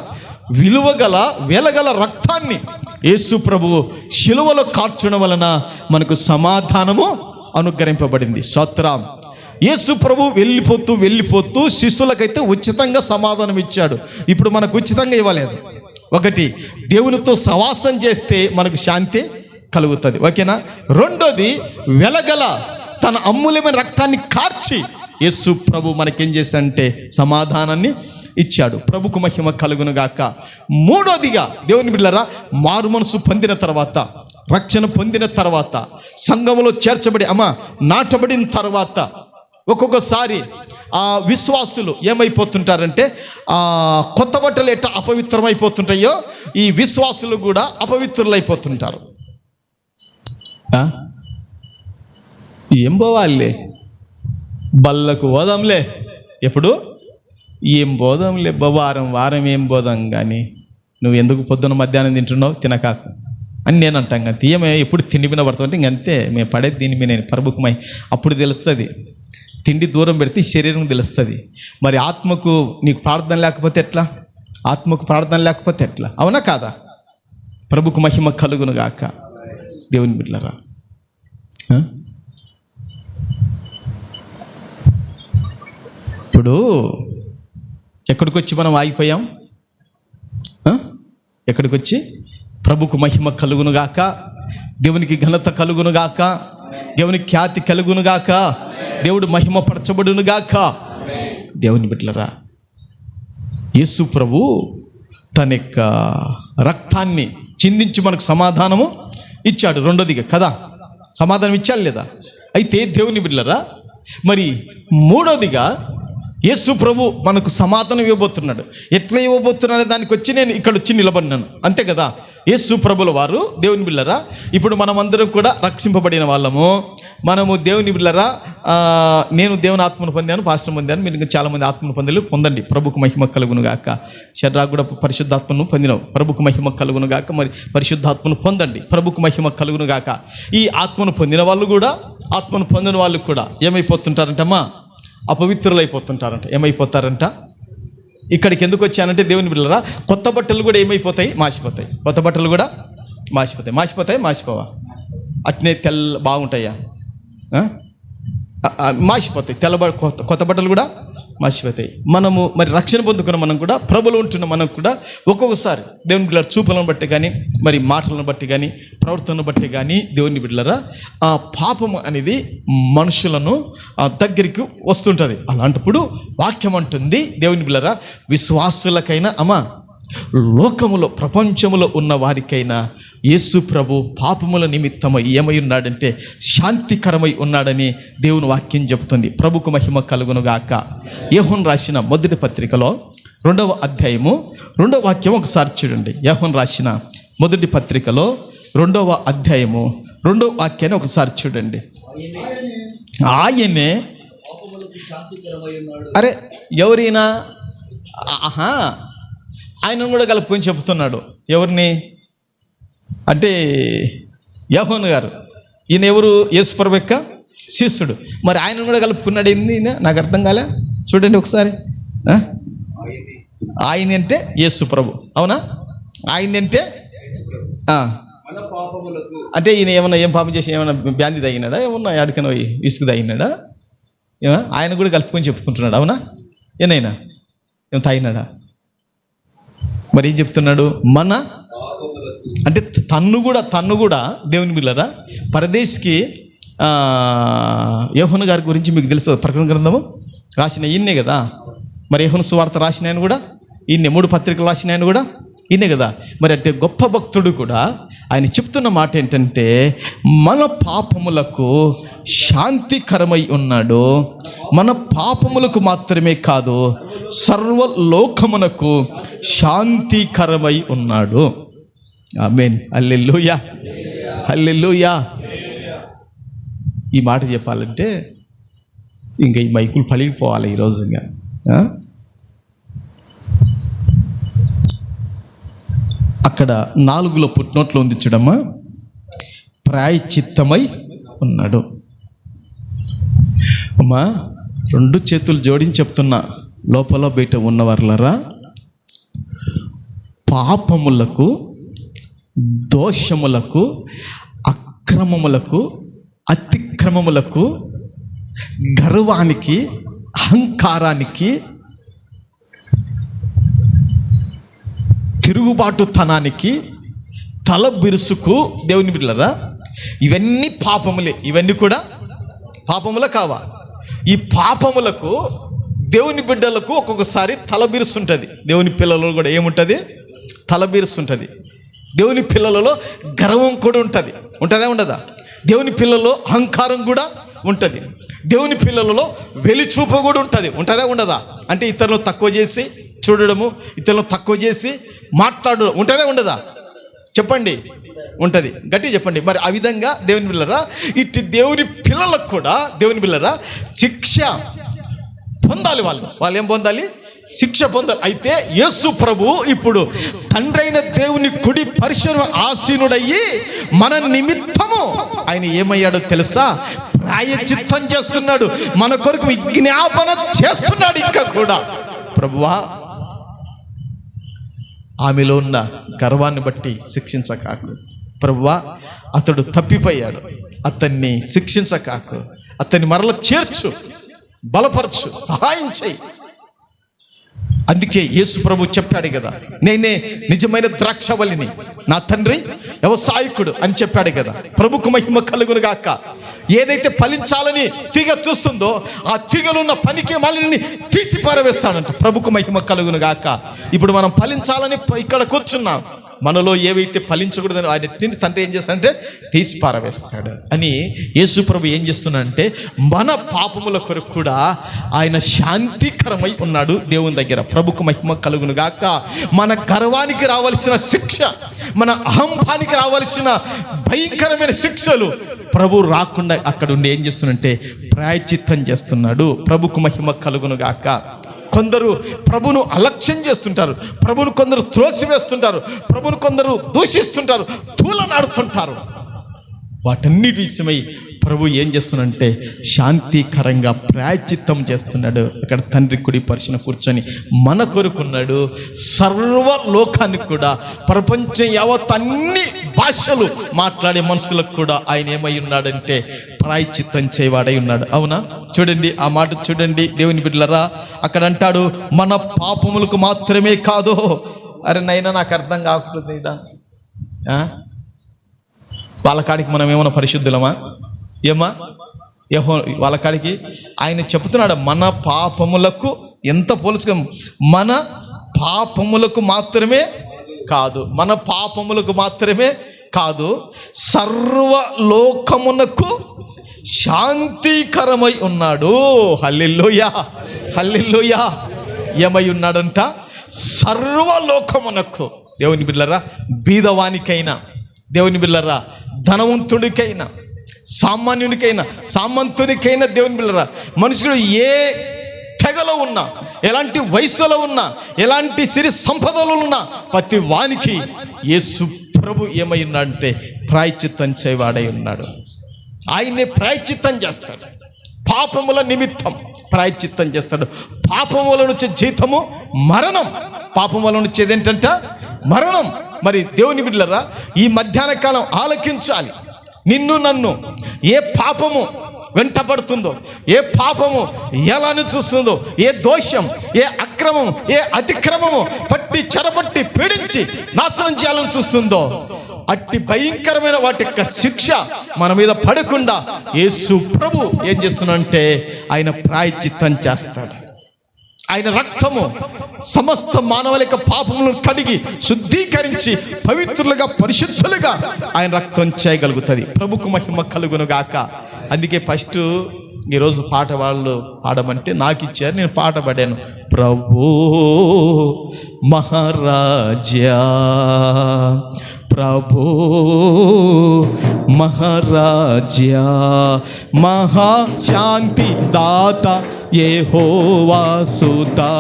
విలువగల వెలగల రక్తాన్ని యేసు ప్రభువు శిలువలో కార్చడం వలన మనకు సమాధానము అనుగ్రహింపబడింది. స్తోత్రం. యేసు ప్రభు వెళ్ళిపోతూ శిష్యులకైతే ఉచితంగా సమాధానం ఇచ్చాడు. ఇప్పుడు మనకు ఉచితంగా ఇవ్వలేదు. ఒకటి, దేవునితో సవాసం చేస్తే మనకు శాంతి కలుగుతుంది. ఓకేనా? రెండోది, వెలగల తన అమూల్యమైన రక్తాన్ని కార్చి యేసు ప్రభు మనకేం చేశాడంటే సమాధానాన్ని ఇచ్చాడు. ప్రభుకు మహిమ కలుగును గాక. మూడోదిగా దేవుని బిడ్డలారా, మారు మనసు పొందిన తర్వాత, రక్షణ పొందిన తర్వాత, సంఘములో చేర్చబడి నాటబడిన తర్వాత ఒక్కొక్కసారి ఆ విశ్వాసులు ఏమైపోతుంటారంటే కొత్త బట్టలు ఎట్లా అపవిత్రమైపోతుంటాయో ఈ విశ్వాసులు కూడా అపవిత్రులు అయిపోతుంటారు. ఏం పోవాలే, బల్లకు పోదాంలే, ఎప్పుడు ఏం పోదాంలే, వారం ఏం పోదాం, కానీ నువ్వు ఎందుకు పొద్దున్న మధ్యాహ్నం తింటున్నావు, తినకాకు అని నేను అంటాం. కానీ తీయమే ఎప్పుడు తిండి మీద పడుతుంటే ఇంకంతే, మేము పడేది దీని మీద నేను పరబుకమై అప్పుడు తెలుస్తుంది. తిండి దూరం పెడితే శరీరం తెలుస్తుంది. మరి ఆత్మకు నీకు ప్రార్థన లేకపోతే ఎట్లా? ఆత్మకు ప్రార్థన లేకపోతే ఎట్లా? అవునా కాదా? ప్రభుకు మహిమ కలుగును గాక. దేవుని బిడ్డలారా, ఇప్పుడు ఎక్కడికి వచ్చి మనం ఆగిపోయాం? ఎక్కడికి వచ్చి ప్రభుకు మహిమ కలుగునుగాక, దేవునికి ఘనత కలుగునుగాక, దేవునికి ఖ్యాతి కలుగునుగాక, దేవుడు మహిమ పరచబడునుగాక. దేవుని బిడ్డలారా, యేసు ప్రభు తన యొక్క రక్తాన్ని చిందించి మనకు సమాధానము ఇచ్చాడు. రెండోదిగా కదా, సమాధానం ఇచ్చాడు లేదా? అయితే దేవుని బిడ్డలారా, మరి మూడోదిగా యేసు ప్రభు మనకు సమాధానం ఇవ్వబోతున్నాడు. ఎట్లా ఇవ్వబోతున్నాడు దానికి వచ్చి నేను ఇక్కడ వచ్చి నిలబడినాను, అంతే కదా. యేసు ప్రభుల వారు, దేవుని బిడ్డలారా, ఇప్పుడు మనమందరం కూడా రక్షింపబడిన వాళ్ళము. మనము దేవుని బిడ్డలారా, నేను దేవుని ఆత్మను పొందాను, పాస్టర్ పొందాను, మీరు చాలామంది ఆత్మను పొందండి. ప్రభుకు మహిమ కలుగును గాక. శర్రా కూడా పరిశుద్ధాత్మను పొందినావు, ప్రభుకు మహిమ కలుగును గాక. మరి పరిశుద్ధాత్మను పొందండి, ప్రభుకు మహిమ కలుగును గాక. ఈ ఆత్మను పొందిన వాళ్ళు కూడా, ఆత్మను పొందిన వాళ్ళు కూడా ఏమైపోతుంటారంటమ్మా? అపవిత్రులైపోతుంటారంట. ఏమైపోతారంట? ఇక్కడికి ఎందుకు వచ్చానంటే దేవుని బిడ్డలారా, కొత్త బట్టలు కూడా ఏమైపోతాయి? మాసిపోతాయి. కొత్త బట్టలు కూడా మాసిపోవా? అట్నే బాగుంటాయా? మాసిపోతాయి. కొత్త బట్టలు కూడా మాసిపోతాయి. మనము మరి రక్షణ పొందుకున్న మనం కూడా, ప్రభులో ఉంటున్న మనం కూడా ఒక్కొక్కసారి దేవుని బిడ్డల చూపులను బట్టి కానీ, మరి మాటలను బట్టి కానీ, ప్రవర్తనను బట్టి కానీ, దేవుని బిడ్డలారా, ఆ పాపము అనేది మనుషులను దగ్గరికి వస్తుంటుంది. అలాంటప్పుడు వాక్యం అంటుంది, దేవుని బిడ్డలారా, విశ్వాసులకైనా లోకములో ప్రపంచములో ఉన్న వారికైనా యేసు ప్రభు పాపముల నిమిత్తమై ఏమై ఉన్నాడంటే శాంతికరమై ఉన్నాడని దేవుని వాక్యం చెబుతుంది. ప్రభుకు మహిమ కలుగునుగాక. యోహాను రాసిన మొదటి పత్రికలో 2వ అధ్యాయము 2వ వాక్యం ఒకసారి చూడండి. యోహాను రాసిన మొదటి పత్రికలో 2వ అధ్యాయము 2వ వాక్యాన్ని ఒకసారి చూడండి. ఆయనే అరే ఎవరైనా ఆయనను కూడా కలుపుకొని చెబుతున్నాడు. ఎవరిని అంటే యోహాను గారు, ఈయన ఎవరు? యేసు ప్రభు యొక్క శిష్యుడు. మరి ఆయనను కూడా కలుపుకున్నాడు. ఏంది నాకు అర్థం కాలే, చూడండి ఒకసారి. ఆయన అంటే యేసు ప్రభు, అవునా? ఆయన అంటే అంటే ఈయన ఏం పాపం చేసి ఏమైనా బ్యాంది తగినాడా? ఏమన్నా ఎక్కడికైనా ఇసుకు తగినాడా? ఆయన కూడా కలుపుకొని చెప్పుకుంటున్నాడు, అవునా? ఏనైనా ఏం తాగినాడా? మరి ఏం చెప్తున్నాడు? మన అంటే తన్ను కూడా దేవుని బిడ్డలారా, పరదేశికి యోహాను గారి గురించి మీకు తెలుసు. ప్రకటన గ్రంథము రాసిన ఈయనే కదా. మరి యోహాను సువార్త రాసిన ఆయన కూడా ఈయనే, 3 పత్రికలు రాసిన ఆయన కూడా ఈయనే కదా. మరి అంటే గొప్ప భక్తుడు కూడా ఆయన చెప్తున్న మాట ఏంటంటే, మన పాపములకు శాంతికరమై ఉన్నాడు. మన పాపములకు మాత్రమే కాదు, సర్వలోకమునకు శాంతికరమై ఉన్నాడు. ఆమేన్. హల్లెలూయా, హల్లెలూయా. ఈ మాట చెప్పాలంటే ఇంకా ఈ మైకులు పలిగిపోవాలి ఈరోజు. ఇంకా అక్కడ 4లో పుట్టినోట్లో ఉంది చూడమ్మా, ప్రాయశ్చిత్తమై ఉన్నాడు. అమ్మా 2 చేతులు జోడించి చెప్తున్నా, లోపల బయట ఉన్నవారులరా, పాపములకు, దోషములకు, అక్రమములకు, అతిక్రమములకు, గర్వానికి, అహంకారానికి తిరుగుబాటుతనానికి, తల బిరుసుకు, దేవుని బిడ్డలారా ఇవన్నీ పాపములే. ఇవన్నీ కూడా పాపముల కావా? ఈ పాపములకు దేవుని బిడ్డలకు ఒక్కొక్కసారి తల బిరుసు ఉంటుంది. దేవుని పిల్లలలో కూడా ఏముంటుంది? తల బిరుసు ఉంటుంది. దేవుని పిల్లలలో గర్వం కూడా ఉంటుంది. ఉంటుందా ఉండదా? దేవుని పిల్లలలో అహంకారం కూడా ఉంటుంది. దేవుని పిల్లలలో వెలిచూపు కూడా ఉంటుంది. ఉంటుందా ఉండదా? అంటే ఇతరులను తక్కువ చేసి చూడడము, ఇతరులను తక్కువ చేసి మాట్లాడడం ఉంటుందా ఉండదా? చెప్పండి. ఉంటుంది. గట్టి చెప్పండి. మరి ఆ విధంగా దేవుని పిల్లరా, ఇటు దేవుని పిల్లలకు కూడా దేవుని పిల్లరా శిక్ష పొందాలి. వాళ్ళు ఏం పొందాలి? శిక్ష పొందాలి. అయితే యేసు ప్రభు ఇప్పుడు తండ్రి అయిన దేవుని కుడి పరిశుద్ధ ఆసీనుడయ్యి మన నిమిత్తము ఆయన ఏమయ్యాడో తెలుసా? ప్రాయశ్చిత్తం చేస్తున్నాడు. మన కొరకు విజ్ఞాపన చేస్తున్నాడు. ఇంకా కూడా ప్రభువా, ఆమెలో ఉన్న గర్వాన్ని బట్టి శిక్షించకాకు. ప్రభువా, అతడు తప్పిపోయాడు, అతన్ని శిక్షించకాకు. అతన్ని మరల చేర్చు, బలపరచు, సహాయం చేయి. అందుకే యేసు ప్రభు చెప్పాడు కదా, నేనే నిజమైన ద్రాక్షవల్లిని, నా తండ్రి వ్యవసాయకుడు అని చెప్పాడు కదా. ప్రభుకు మహిమ కలుగును గాక. ఏదైతే ఫలించాలని తీగ చూస్తుందో ఆ తీగలున్న పనికి మాలిని తీసి పారవేస్తాడంట. ప్రభుకు మహిమ కలుగును గాక. ఇప్పుడు మనం ఫలించాలని ఇక్కడ కూర్చున్నాం. మనలో ఏవైతే ఫలించకూడదని వాటిని తండ్రి ఏం చేస్తాడంటే తీసి పారవేస్తాడు అని యేసు ప్రభు ఏం చేస్తున్నాడంటే మన పాపముల కొరకు కూడా ఆయన శాంతికరమై ఉన్నాడు దేవుని దగ్గర. ప్రభుకు మహిమ కలుగును గాక. మన గర్వానికి రావాల్సిన శిక్ష, మన అహంభానికి రావాల్సిన భయంకరమైన శిక్షలు ప్రభు రాకుండా అక్కడ ఉండి ఏం చేస్తున్నాడంటే ప్రాయశ్చిత్తం చేస్తున్నాడు. ప్రభుకు మహిమ కలుగును గాక. కొందరు ప్రభును అలక్ష్యం చేస్తుంటారు, ప్రభును కొందరు త్రోసివేస్తుంటారు, ప్రభును కొందరు దూషిస్తుంటారు, తూలనాడుతుంటారు. వాటన్నిటి విషయమై ప్రభు ఏం చేస్తున్నాడంటే శాంతికరంగా ప్రాయశ్చిత్తం చేస్తున్నాడు. ఇక్కడ తండ్రి కుడి పరిశున కూర్చొని మన కొరుకున్నాడు. సర్వలోకానికి కూడా, ప్రపంచం యావత్ అన్ని భాషలు మాట్లాడే మనుషులకు కూడా ఆయన ఏమై ఉన్నాడంటే ప్రాయశ్చిత్తం చేయవాడై ఉన్నాడు. అవునా? చూడండి ఆ మాట చూడండి దేవుని బిడ్డలరా. అక్కడ అంటాడు మన పాపములకు మాత్రమే కాదు. అరే నైనా నాకు అర్థం కాకుండా వాళ్ళ కాడికి మనం ఏమన్నా పరిశుద్ధులమా? ఏమా వాళ్ళ కాడికి ఆయన చెప్తున్నాడు మన పాపములకు. ఎంత పోల్చుకో, మన పాపములకు మాత్రమే కాదు, మన పాపములకు మాత్రమే కాదు, సర్వలోకమునకు శాంతికరమై ఉన్నాడు. హల్లెలూయా, హల్లెలూయా. ఏమై ఉన్నాడంట? సర్వలోకమునకు. దేవుని బిడ్డలారా, బీదవానికైనా, దేవుని బిడ్డలారా ధనవంతుడికైనా, సామాన్యునికైనా, సామంతునికైనా, దేవుని బిడ్డలారా మనుషులు ఏ తెగలో ఉన్నా, ఎలాంటి వయసులో ఉన్నా, ఎలాంటి సిరి సంపదలు ఉన్నా, ప్రతి వానికి యేసు ప్రభు ఏమై ఉన్నాడంటే ప్రాయశ్చిత్తం చేయవాడై ఉన్నాడు. ఆయన్నే ప్రాయశ్చిత్తం చేస్తాడు. పాపముల నిమిత్తం ప్రాయశ్చిత్తం చేస్తాడు. పాపముల నుంచి జీతము మరణం. పాపముల నుంచి ఏదేంటంట? మరణం. మరి దేవుని బిడ్డలారా ఈ మధ్యాహ్న కాలం ఆలకించాలి. నిన్ను నన్ను ఏ పాపము వెంటబడుతుందో, ఏ పాపము ఎలాని చూస్తుందో, ఏ దోషం, ఏ అక్రమం, ఏ అతిక్రమము పట్టి చెరపట్టి పీడించి నాశనం చేయాలని చూస్తుందో, అట్టి భయంకరమైన వాటి యొక్క శిక్ష మన మీద పడకుండా యేసు ప్రభు ఏం చేస్తున్నాడంటే ఆయన ప్రాయశ్చిత్తం చేస్తాడు. ఆయన రక్తము సమస్త మానవుల యొక్క పాపములను కడిగి శుద్ధీకరించి పవిత్రులుగా, పరిశుద్ధులుగా ఆయన రక్తం చేయగలుగుతుంది. ప్రభుకు మహిమ కలుగును గాక. అందుకే ఫస్ట్ ఈరోజు పాట వాళ్ళు పాడమంటే నాకు ఇచ్చారు, నేను పాట పాడాను. ప్రభు మహారాజా, ప్రభు మహారాజా, మహాశాంతి దాత యెహోవా సుతా,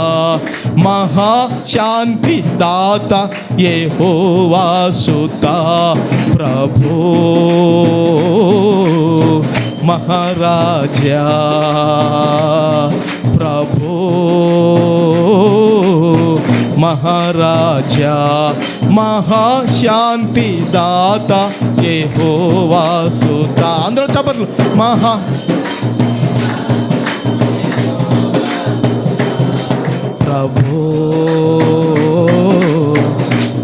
మహాశాంతి దాత యెహోవా సుతా, ప్రభు మహారాజా, ప్రభు మహారాజా, మహాశాంతి దాత యెహోవా సుతా. అందరూ చప్పట్లు. ప్రభు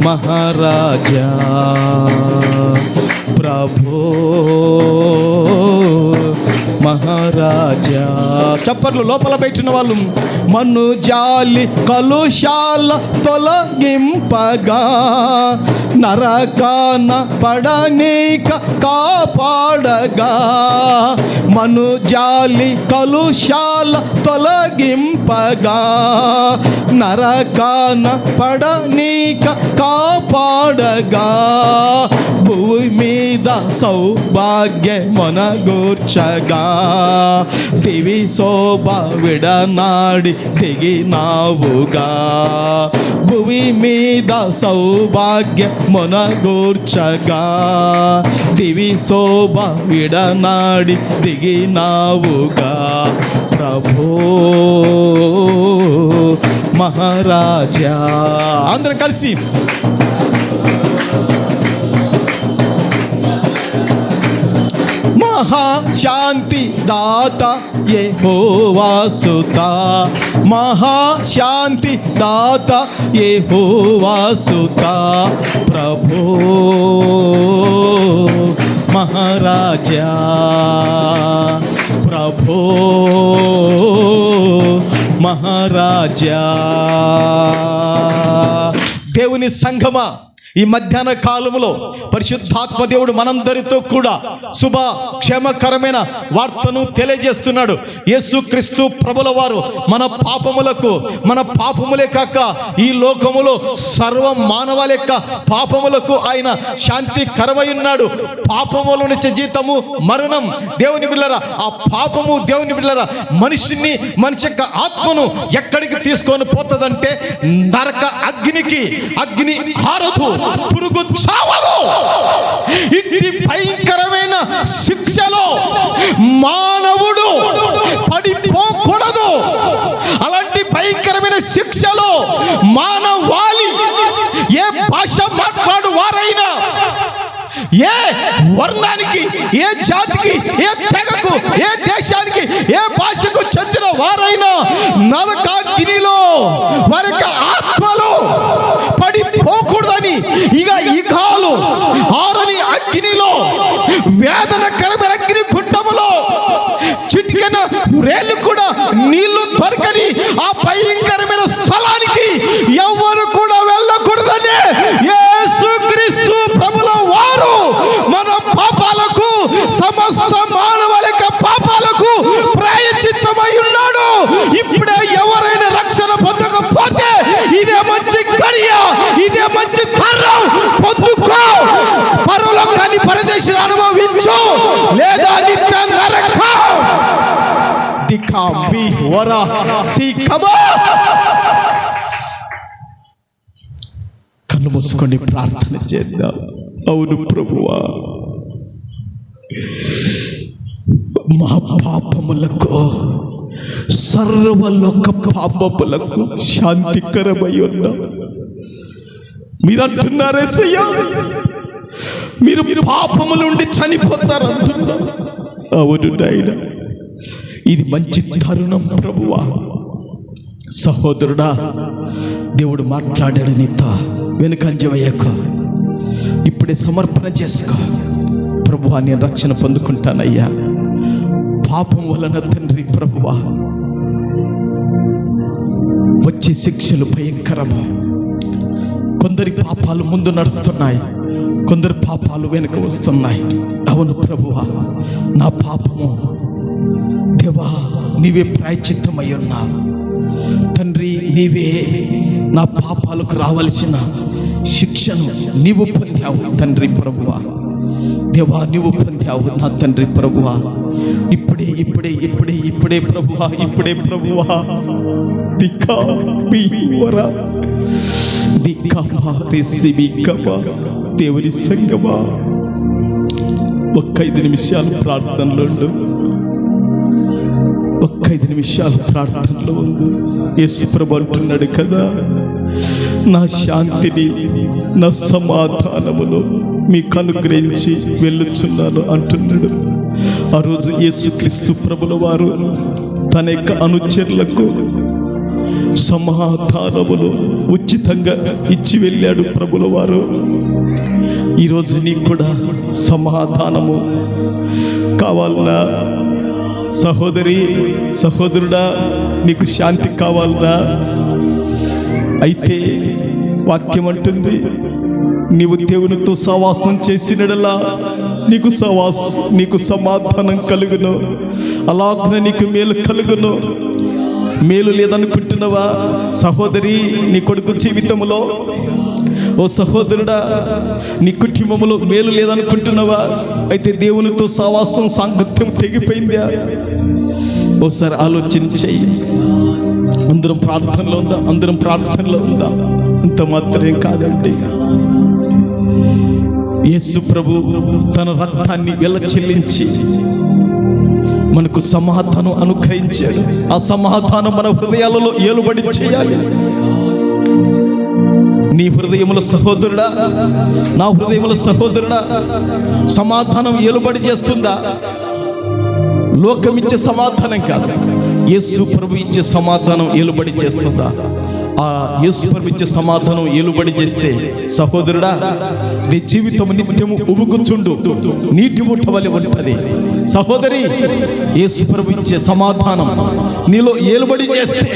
మహారాజా ప్రభో మహారాజా. చప్పట్లు లోపల పెట్టిన వాళ్ళు. మన్ను జాలి కలుషాల తొలగింపగా నరకాన పడనీక కాపాడగా. మను జాలి కలుషాల తొలగింపగా నరకాన పడనీక కాపాడగా. భూమి మీద సౌభాగ్యమనగూర్చగా దివి శోభ విడనాడి దిగినావుగా. భూమి మీద సౌభాగ్యమనగూర్చగా దివి శోభ విడనాడి దిగినావుగా. ప్రభో మహారాజా. అందరం కలిసి మహాశాంతి దాత యెహోవా సుతా. మహాశాంతి దాత యెహోవా సుతా. ప్రభో మహారాజా ప్రభో మహారాజా. దేవుని సంఘమా, ఈ మధ్యాహ్న కాలంలో పరిశుద్ధాత్మ దేవుడు మనందరితో కూడా శుభ క్షేమకరమైన వార్తను తెలియజేస్తున్నాడు. యేసుక్రీస్తు ప్రభుల వారు మన పాపములే కాక ఈ లోకములో సర్వ మానవాళి యొక్క పాపములకు ఆయన శాంతికరమై ఉన్నాడు. పాపముల నుంచి జీతము మరణం. దేవుని బిడ్డలారా, ఆ పాపము దేవుని బిడ్డలారా మనిషి యొక్క ఆత్మను ఎక్కడికి తీసుకొని పోతుందంటే నరక అగ్నికి. అగ్ని ఆరదు, పురుగు చావదు. ఇట్టి భయంకరమైన శిక్షలో మానవుడు పడిపోకూడదు. అలాంటి భయంకరమైన శిక్షలో మానవాళి ఏ భాష మాట్లాడు వారైనా, ఏ వర్ణానికి, ఏ జాతికి, ఏ తెగకు, ఏ దేశానికి, ఏ భాషకు చెందిన వారైనా నరకాగ్నిలో వారి ఆత్మలో పడిపోకూడదని ఇక ఈ కాలు ఆరని అగ్నిలో, వేదనకరమైన అగ్ని కుండములో చిటికెన రేళ్ళు కూడా నీళ్లు దొరకని ఆ భయంకరమైన స్థలానికి ఎవరు కూడా వెళ్ళకూడదని యేసుక్రీస్తు ప్రభుల వారు మన పాపాలకు, సమస్త మానవాళి యొక్క పాపాలకు ప్రాయశ్చిత్తమై ఉన్నాడు. ఇప్పుడే ఎవరైనా రక్షణ పొందకపోతే ఇదే మంచి గడియ, ఇదే మంచి తరం. పొందుకో, పరలోకాన్ని పరదేశం అనుభవించు, లేదా నిత్య నరకం. దికాంబి వరా సీకబా. కళ్ళు మూసుకొని ప్రార్థన చేద్దాం. అవును ప్రభువా, మా పాపములకు, సర్వలోక పాపములకు శాంతికరమై ఉన్నా మీరు అంటున్నారేసయ్యా, మీరు పాపముల నుండి చనిపోతారంటున్నారు. అవును నాయనా, ఇది మంచి తరుణం ప్రభువా. సహోదరుడా, దేవుడు మాట్లాడాడు నీతో. వెనుకంజవయ్యకు ఇప్పుడే సమర్పణ చేసుకో. ప్రభువా, నేను రక్షణ పొందుకుంటానయ్యా. పాపం వలన తండ్రి ప్రభువా వచ్చే శిక్షలు భయంకరము. కొందరి పాపాలు ముందు నడుస్తున్నాయి, కొందరి పాపాలు వెనుక వస్తున్నాయి. అవును ప్రభువా, నా పాపము దేవా నీవే ప్రాయశ్చిత్తమై ఉన్నావు తండ్రి. నీవే నా పాపాలకు రావలసిన శిక్షను నీవు పొందావు తండ్రి ప్రభువా. దేవా నీవు పొందావు నా తండ్రి ప్రభువా. ఇప్పుడే ఇప్పుడే ఇప్పుడే ఇప్పుడే ప్రభువా, ఇప్పుడే ప్రభువా. దిక్కా బీవరా దిక్కమా రిసివి కమా. దేవుని సంగమా, ఒక్క 5 నిమిషాలు ప్రార్థనలో ఉండు. ఒక్క 5 నిమిషాలు ప్రార్థనలో ఉంది. యేసు ప్రభు అంటున్నాడు కదా, నా శాంతిని, నా సమాధానమును మీకు అనుగ్రహించి వెళ్ళుచున్నాను అంటున్నాడు. ఆ రోజు యేసుక్రీస్తు ప్రభుల వారు తన యొక్క అనుచరులకు సమాధానమును ఉచితంగా ఇచ్చి వెళ్ళాడు ప్రభుల వారు. ఈరోజు నీకు కూడా సమాధానము కావాలన్నా, సహోదరి సహోదరుడా, నీకు శాంతి కావాలన్నా, అయితే వాక్యం అంటుంది, నీవు దేవునితో సహవాసం చేసినడలా నీకు సమాధానం కలుగును, అలాగున నీకు మేలు కలుగును. మేలు లేదనుకుంటున్నావా సహోదరి నీ కొడుకు జీవితంలో? ఓ సహోదరుడా, నీ కుటుంబంలో మేలు లేదనుకుంటున్నావా? అయితే దేవునితో సహవాసం సాంగత్యం తెగిపోయిందా? ఓసారి ఆలోచించి. అందరం ప్రార్థనలో ఉందా? ఇంత మాత్రమే కాదండి, యేసు ప్రభు తన రక్తాన్ని చెల్లించి మనకు సమాధానం అనుగ్రహించాడు. ఆ సమాధానం మన హృదయాలలో ఏలుబడి చేయాలి. నీ హృదయముల సహోదరుడా, నా హృదయముల సహోదరుడా, సమాధానం ఏలుబడి చేస్తుందా? లోకం ఇచ్చే సమాధానం కాదు, యేసు ప్రభు ఇచ్చే సమాధానం ఏలుబడి చేస్తుందా? ఆ యేసు ప్రభు ఇచ్చే సమాధానం ఏలుబడి చేస్తే సహోదరుడా, నీ జీవితం నిత్యము ఉబుకుచుండు నీటి ఊట వలె ఉంటుంది. సహోదరి, యేసు ప్రభు ఇచ్చే సమాధానం నీలో ఏలుబడి చేస్తే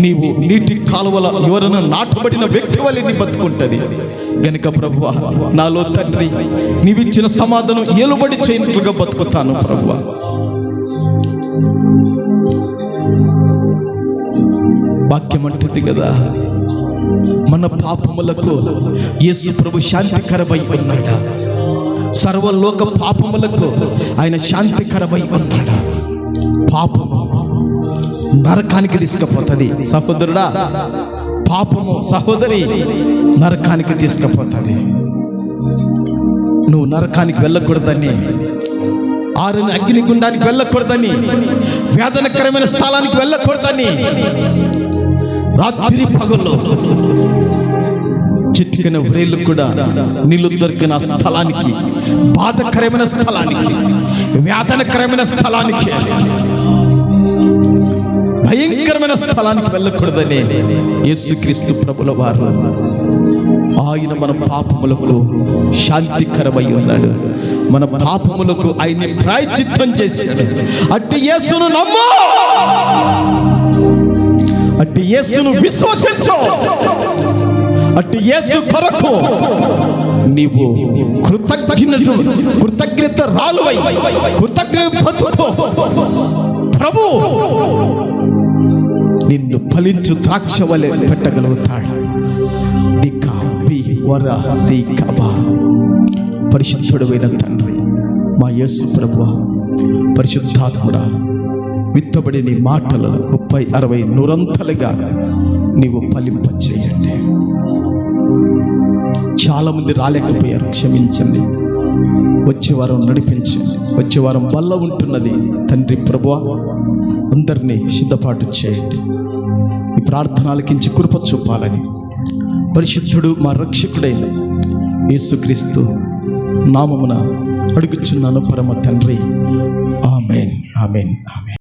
నీవు నీటి కాలువల ఎవరైనా నాటబడిన వ్యక్తి వలె నీ బతుకుంటుంది. గనుక ప్రభువా, నాలో తండ్రి నీవిచ్చిన సమాధానం ఏలుబడి చేయనట్లుగా బతుకుతాను ప్రభువా. వాక్యం అంటుంది కదా, మన పాపములకు యేసు ప్రభు శాంతికరమై ఉన్నాడా? సర్వలోక పాపములకు ఆయన శాంతికరమై ఉన్నాడా? పాపము నరకానికి తీసుకుపోతుంది సహోదరుడా, పాపము సహోదరి నరకానికి తీసుకుపోతుంది. నువ్వు నరకానికి వెళ్ళకూడదని, ఆరుని అగ్నిగుండానికి వెళ్ళకూడదని, వేదనకరమైన స్థలానికి వెళ్ళకూడదని, రాత్రి పగల్లో చిటికిన వ్రేళ్ళు కూడా నీళ్లు దొరికిన స్థలానికి, బాధకరమైన స్థలానికి, వేదనకరమైన స్థలానికి, భయంకరమైన స్థలానికి వెళ్ళకూడదని యేసుక్రీస్తు ప్రభుల వారు ఆయన మన పాపములకు శాంతికరమై ఉన్నాడు. మన పాపములకు ఆయన ప్రాయశ్చిత్తం చేశాడు. అట్టి యేసును నమ్ము, అట్టి యేసును విశ్వసించు, అట్టి యేసు కొరకు నీవు కృతజ్ఞత రాలువై కృతజ్ఞత బతుకు. ప్రభు నిన్ను ఫలించు ద్రాక్ష వలె పెట్టగలుగుతాడు. పరిశుద్ధుడైన తండ్రి, మా యేసు ప్రభువా, పరిశుద్ధాత్ముడా, విత్తబడి నీ మాటలను 30, 60, 100 నీవు ఫలింపచేయండి. చాలా మంది రాలేకపోయారు, క్షమించండి. వచ్చే వారం నడిపించండి. వచ్చే వారం బల్ల ఉంటున్నది తండ్రి ప్రభువా, అందరినీ సిద్ధపాటు చేయండి. ఈ ప్రార్థన ఆలకించి కృప చూపాలని పరిశుద్ధుడు మా రక్షకుడైన యేసుక్రీస్తు నామమున అడుగుచున్నాను పరమ తండ్రి. ఆమేన్, ఆమేన్, ఆమేన్.